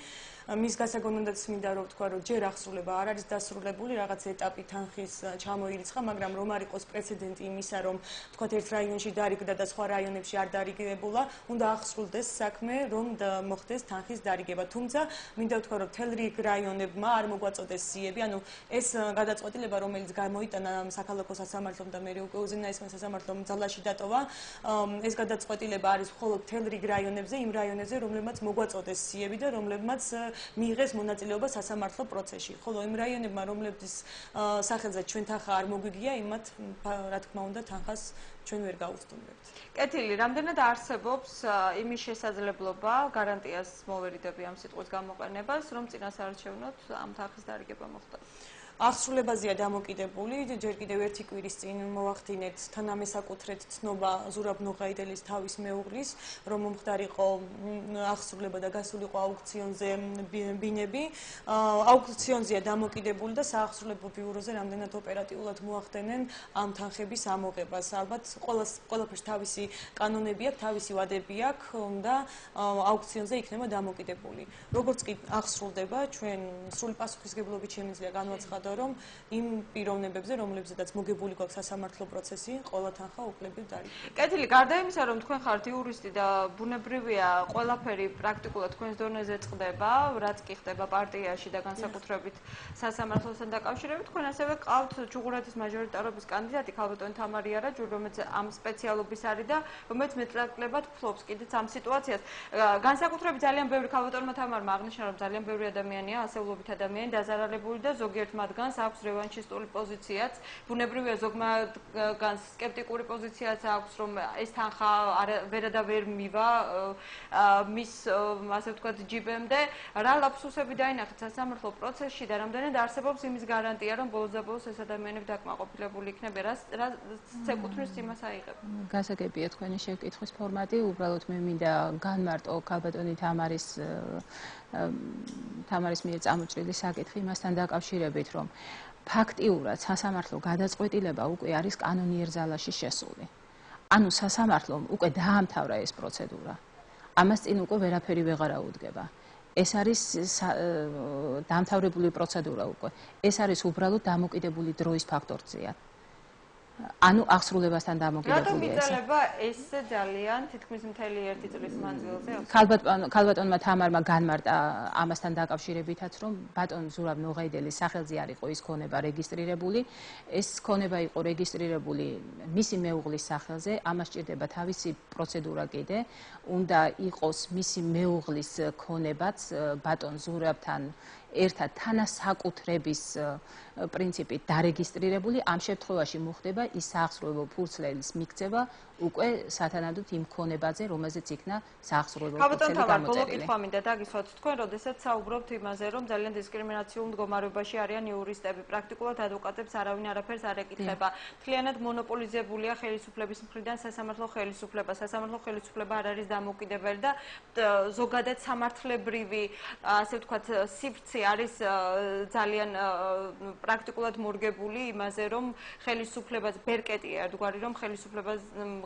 მის გასაგონებაც მინდა რომ ვთქვა, რომ ჯერ აღსრულება არ არის დასრულებული, რაღაც ეტაპი თანხის ჩამოირიცხა, მაგრამ რომ არ იყოს პრეცედენტი იმისა, რომ ვთქვათ ერთ რაიონში დარიგდა და სხვა რაიონებში არ დარიგებულა, უნდა აღსრულდეს საქმე, რომ მოხდეს თანხის დარიგება. თუმცა მინდა ვთქვა, რომ მთელ რიგ რაიონებმა არ მოგვაწოდეს სიები, ანუ ეს გადაწყვეტილება, რომელიც გამოიტანა საქალაქო სასამართლომ და მე უკვე უზენაესმა სასამართლომ ძალაში დატოვა, ეს გადაწყვეტილება არის მხოლოდ მთელ რიგ რაიონებზე, იმ რაიონებზე, რომლებმაც მოგვაწოდეს სიები და რომლებმაც მიიღეს მონაწილეობა სასამართლო პროცესში. ხოლო იმ რაიონებმა, რომლებიც სახელზე ჩვენ თანხა არ მოგვიგია, იმათ რა თქმა უნდა თანხას ჩვენ ვერ გაუხსნებთ. კეთილი, რამდენად არსებობს იმის შესაძლებლობა, გარანტიას მოვერიდები ამ სიტყვის გამოყენებას, რომ წინასაარჩევნოდ ამ თანხის დარიგება მოხდეს? აღსრულებაზეა დამოკიდებული, ჯერ კიდევ ერთი კვირის წინ მოვახდინეთ თანამესაკუთრედ ცნობა ზურაბ ნოღაიდელის თავის მეუღლის, რომ მომხდარიყო აღსრულება და გასულიყო აუქციონზე ბინები. აუქციონზეა დამოკიდებული და საახსრულებო ბიუროზე რამდენად ოპერატიულად მოახდენენ ამ თანხების ამოღებას. ალბათ ყველაფერს თავისი კანონები აქვს, თავისი ვადები აქვს და აუქციონზე იქნება დამოკიდებული. როგორც კი აღსრულდება, ჩვენ სრული პასუხისგებლობით შემიძლია განვაცხადო, რომ იმ პიროვნებებზე, რომლებზედაც მოგებული გვაქვს სასამართლო პროცესი, ყველა თანხა უკლებლივ დარიგდება. კეთილი, გარდა იმისა, რომ თქვენ ხართ იურისტი და ბუნებრივია, ყველაფერი პრაქტიკულად თქვენს დონეზე წყდება, რაც კი ხდება პარტიაში და განსაკუთრებით სასამართლოსთან დაკავშირებით, თქვენ ასევე ყავთ ჯუღურეთის მაჟორიტარობის კანდიდატი ქალბატონი თამარი არაჯური, რომელიც ამ სპეციალობის არის და რომელიც მეტნაკლებად ფლობს კიდეც ამ სიტუაციას. განსაკუთრებით ძალიან ბევრი ქალბატონმა თამარმა აღნიშნა, რომ ძალიან ბევრი ადამიანია, ასეულობით ადამიანი დაზარალებული და ზოგიერთ მათგანს აქვს რევანშისტული პოზიციაც. ბუნებრივია ზოგმაგან სკეპტიკური პოზიციაც აქვს, რომ ეს თანხა ვერა და ვერ მივა მის ასე ვთქვათ ჯიბემდე. რა ლაფსუსები დაინახეთ სასამართლო პროცესში და რამდენად არსებობს იმის გარანტია, რომ ბოლოს და ბოლოს ეს ადამიანები დაკმაყოფილებული იქნება, რა ცეკუთვნის იმას აიღებ? გასაგებია თქვენი შეკითხვის ფორმატი, უბრალოდ მე მინდა განმარტო ქალბატონი თამარის მიერ წამოჭრილი საკითხი იმასთან დაკავშირებით, რომ ფაქტიურად სასამართლო გადაწყვეტილება უკვე არის კანონიერ ზალაში შესული. ანუ სასამართლომ უკვე დაამთავრა ეს პროცედურა. ამას წინ უკვე ვერაფერი ვეღარ აუდგება. ეს არის დაამთავრებული პროცედურა უკვე. ეს არის უბრალოდ დამოკიდებული დროის ფაქტორზეა. ანუ აღსრულებასთან დამოკიდებულია ეს. რატომ იწელება ეს ძალიან თითქმის მთელი 1 წლის მანძილზე? ქალბატონმა თამარმა განმარტა ამასთან დაკავშირებითაც, რომ ბატონ ზურაბ ნოღაიდელის სახელზე არ იყო ის ქონება რეგისტრირებული, ეს ქონება იყო რეგისტრირებული მისი მეუღლის სახელზე, ამას სჭირდება თავისი პროცედურა კიდე, უნდა იყოს მისი მეუღლის ქონებაც ბატონ ზურაბთან ერთად თანასაკუთრების პრინციპით დარეგისტრირებული, ამ შემთხვევაში მოხდება ის საახსრუებო ფურცლის მიქცევა უკვე სათანადოდ იმ ქონებაზე, რომელზეც იქნა საახსრუებო ფურცელი გამოწერილი. ბოლო კითხვა მინდა დაგისვათ თქვენ, როდესაც საუბრობთ იმაზე, რომ ძალიან დისკრიმინაციულ მდგომარეობაში არიან იურისტები, პრაქტიკულად ადვოკატებს არავინ არაფერს არ ეკითხება. მთლიანად მონოპოლიზებულია ხელისუფლების მხრიდან სასამართლო ხელისუფლება. სასამართლო ხელისუფლება არ არის დამოუკიდებელი და ზოგადად სამართლებრივი, ასე ვთქვათ, სივრცე არის ძალიან პრაქტიკულად მორგებული იმაზე, რომ ხელისუფლებას ბერკეტია ერთგვარი, რომ ხელისუფლებას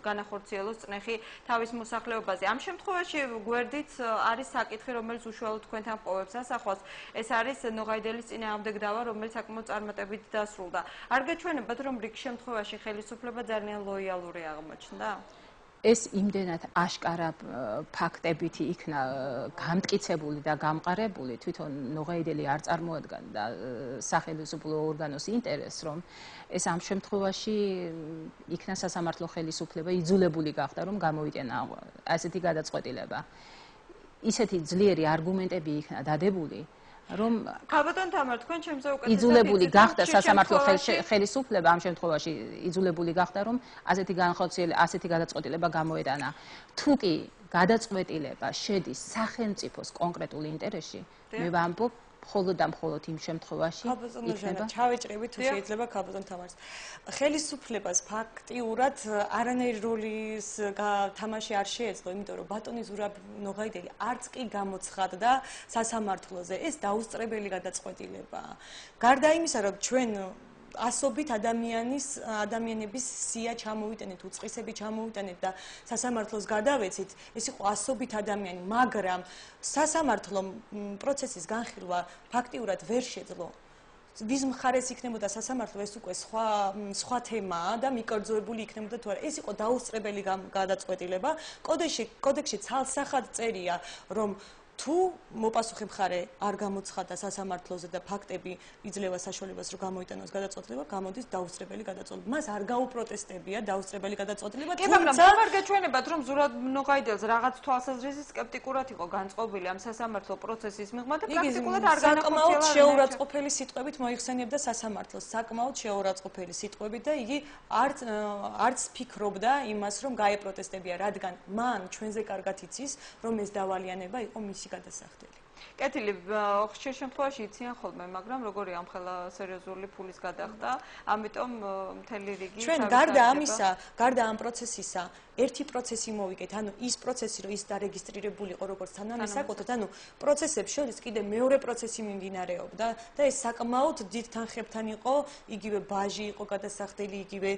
განახორციელოს წნეხი თავის მოსახლეობაზე. ამ შემთხვევაში გვერდით არის საკითხი, რომელიც უშუალოდ თქვენთან პოვებს ასახვას. ეს არის ნოღაიდელის წინააღმდეგ დავა, რომელიც საკმაოდ წარმატებით დასრულდა. არ გეჩვენებათ, რომ რიგ შემთხვევაში ხელისუფლება ძალიან ლოიალური აღმოჩნდა? ეს იმდენად აშკარა ფაქტებით იქნა გამტკიცებული და გამყარებული, თვითონ ნოღაიდელი არ წარმოადგენდა სახელმწიფო ორგანოს ინტერესს, რომ ეს ამ შემთხვევაში იქნა სასამართლო ხელისუფლება იძულებული გახდა, რომ გამოვიტანა ასეთი გადაწყვეტილება. ისეთი ძლიერი არგუმენტები იქნა დადებული, რომ ქალბატონ თამარ, თქვენ ჩემზე უკეთესად იძულებული გახდა სასამართლო ხელისუფლება ამ შემთხვევაში იძულებული გახდა, რომ ასეთი გადაწყვეტილება გამოეტანა. თუ კი გადაწყვეტილება შედის სახელმწიფოს კონკრეტულ ინტერესში, მე ვამბობ, მხოლოდ და მხოლოდ იმ შემთხვევაში იქნება. ჩავეჭრებით თუ შეიძლება ქალბატონ თამარს. ხელისუფლებას ფაქტიურად არანაირი როლის თამაში არ შეეძლო, იმიტომ რომ ბატონი ზურაბ ნოღაიდელი არც კი გამოცხადდა სასამართლოზე. ეს დაუსწრებელი გადაწყვეტილებაა. გარდა იმისა, რომ ჩვენ ასობით ადამიანების სია ჩამოვიტანეთ, უწყისები ჩამოვიტანეთ და სასამართლოს გადავეცით, ეს იყო ასობით ადამიანი, მაგრამ სასამართლომ პროცესის განხილვა ფაქტიურად ვერ შეძლო. ვის მხარეს იქნებოდა სასამართლო, ეს უკვე სხვა თემაა და მიკერძოებული იქნებოდა თუ არა. ეს იყო დაუსწრებელი გადაწყვეტილება. კოდექსში ცალსახად წერია, რომ თუ მოპასუხე მხარე არ გამოცხადდა სასამართლოზე და ფაქტები იძლევა საშუალებას, რომ გამოიტანოს გადაწყვეტილება, გამოდის დაუსწრებელი გადაწყვეტილება. მას არ გაუპროტესტებია დაუსწრებელი გადაწყვეტილება, თუმცა არ გეჩვენებათ, რომ ზურაბ ნოღაიდელს რაღაც თვალსაზრისით სკეპტიკურად იყო განწყობილი ამ სასამართლო პროცესის მიღმა და პრაქტიკულად არ განახორციელა. საკმაოდ შეურაცხყოფელი სიტყვებით მოიხსენებდა სასამართლოს, საკმაოდ შეურაცხყოფელი სიტყვებით და იგი არც ფიქრობდა იმას, რომ გაეპროტესტებია, რადგან მან ჩვენზე კარგად იცის, რომ ეს დავალიანება იყო მისი გადასახდელი. კეთილი, ხშირ შემთხვევაში იციან ხოლმე, მაგრამ როგორი ამხელა სერიოზული ფულის გადახდა, ამიტომ მთელი რიგი ჩვენ გარდა ამ პროცესისა, ერთი პროცესი მოვიგეთ, ანუ ის პროცესი, რომ ის დარეგისტრირებული იყო როგორც თანამისაკუთრად, ანუ პროცესებს შორის კიდე მეორე პროცესი მიმდინარეობდა და ეს საკმაოდ დიდ თანხებთან იყო, იგივე ბაჟი იყო გადასახდელი, იგივე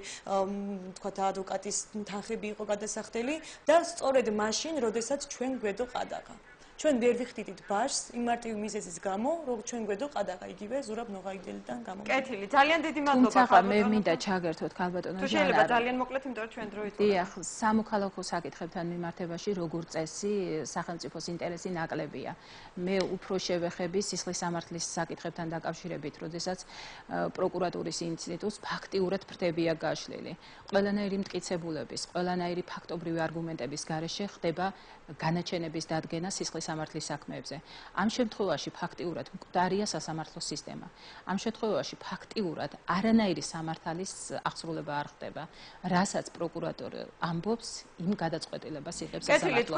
თქვათ ადვოკატის თანხები იყო გადასახდელი და სწორედ მაშინ, როდესაც ჩვენ გვედო ყადაღა. ჩვენ ვერ ვიხდით ბაჟს იმ მარტივი მიზეზის გამო, რომ ჩვენ გვედო ყადაღა იგივე ზურაბ ნოღაიდელიდან გამომდინარე. კეთილი, ძალიან დიდი მადლობა. თუმცა მე მინდა ჩაგერთოთ ქალბატონო ჟანა. თუ შეიძლება ძალიან მოკლედ, იმიტომ რომ ჩვენ დრო იწურებთ. დიახ, სამოქალაქო საკითხებთან მიმართებაში როგორ წესი სახელმწიფოს ინტერესი ნაკლებია. მე უფრო შევეხები სისხლის სამართლის საკითხებთან დაკავშირებით, როდესაც პროკურატურის ინსტიტუტს ფაქტიურად ფრთებია გაშლილი. ყველანაირი მტკიცებულების, ყველანაირი ფაქტობრივი არგუმენტების გარეშე ხდება განაჩენების დადგენა სისხლის სამართლის საქმეებზე. ამ შემთხვევაში ფაქტიურად მკვდარია სასამართლო სისტემა. ამ შემთხვევაში ფაქტიურად არანაირი სამართალის აღსრულება არ ხდება, რასაც პროკურატორი ამბობს, იმ გადაწყვეტილებას იღებს სასამართლო.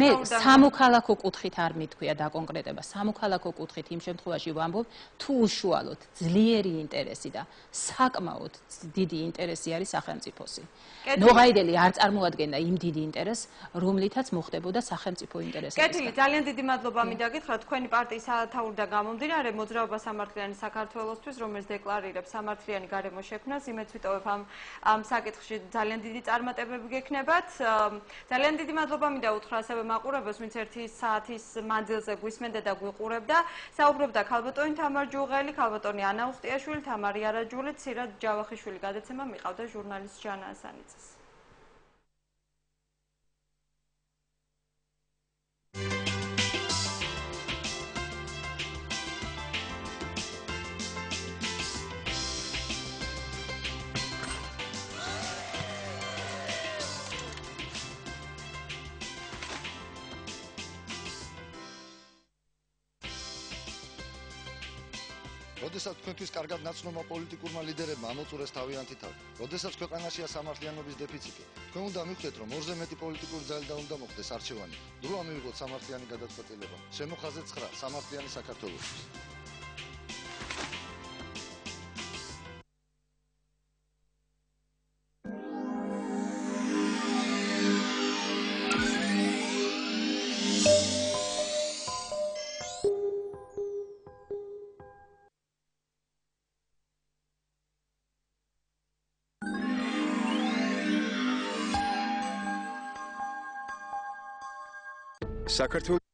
მე სამოქალაქო კუთხით არ მithქვია დაკონკრეტება. სამოქალაქო კუთხით იმ შემთხვევაში ვამბობ, თუ უშუალოდ ძლიერი ინტერესი და საკმაოდ დიდი ინტერესი არის სახელმწიფოსი. ნოღაიდელი არ წარმოადგენდა იმ დიდ ინტერესს, რომლითაც მოხდებოდა სახელმწიფო ინტერესების. კეთილი, ძალიან დიდი მადლობა მინდა გითხრათ თქვენი პარტიის სათაურიდან გამომდინარე მოძრაობა სამართლიანი საქართველოსთვის, რომელიც დეკლარირებს სამართლიანი გარემოს შექმნას, იმედს ვიტოვებ ამ საკითხში ძალიან დიდი წარმატებები გექნებათ. ძალიან დიდი მადლობა მინდა უთხრა ასევე მაყურებელს, ვინც 1 საათის მანძილზე გვისმენდა და გვიყურებდა. საუბრობდა ქალბატონი თამარ ჯუღელი, ქალბატონი ანა უსტიაშვილი, თამარი არაჯული, ცირად ჯავახიშვილი გადაცემა მიყავდა ჟურნალისტ ჟანა ასანიძეს. როდესაც თქვენთვის კარგად ნაცნობმა პოლიტიკურმა ლიდერებმა ამოწურეს თავიანთი თავი, როდესაც ქვეყანაშია სამართლიანობის დეფიციტი, თქვენ უნდა მივხვდეთ, რომ ორზე მეტი პოლიტიკური ძალი და უნდა მოხდეს არჩევანი. დროა მივიღოთ სამართლიანი გადაწყვეტილება. შემოხაზე 9 სამართლიანი საქართველოსთვის. საქართველოს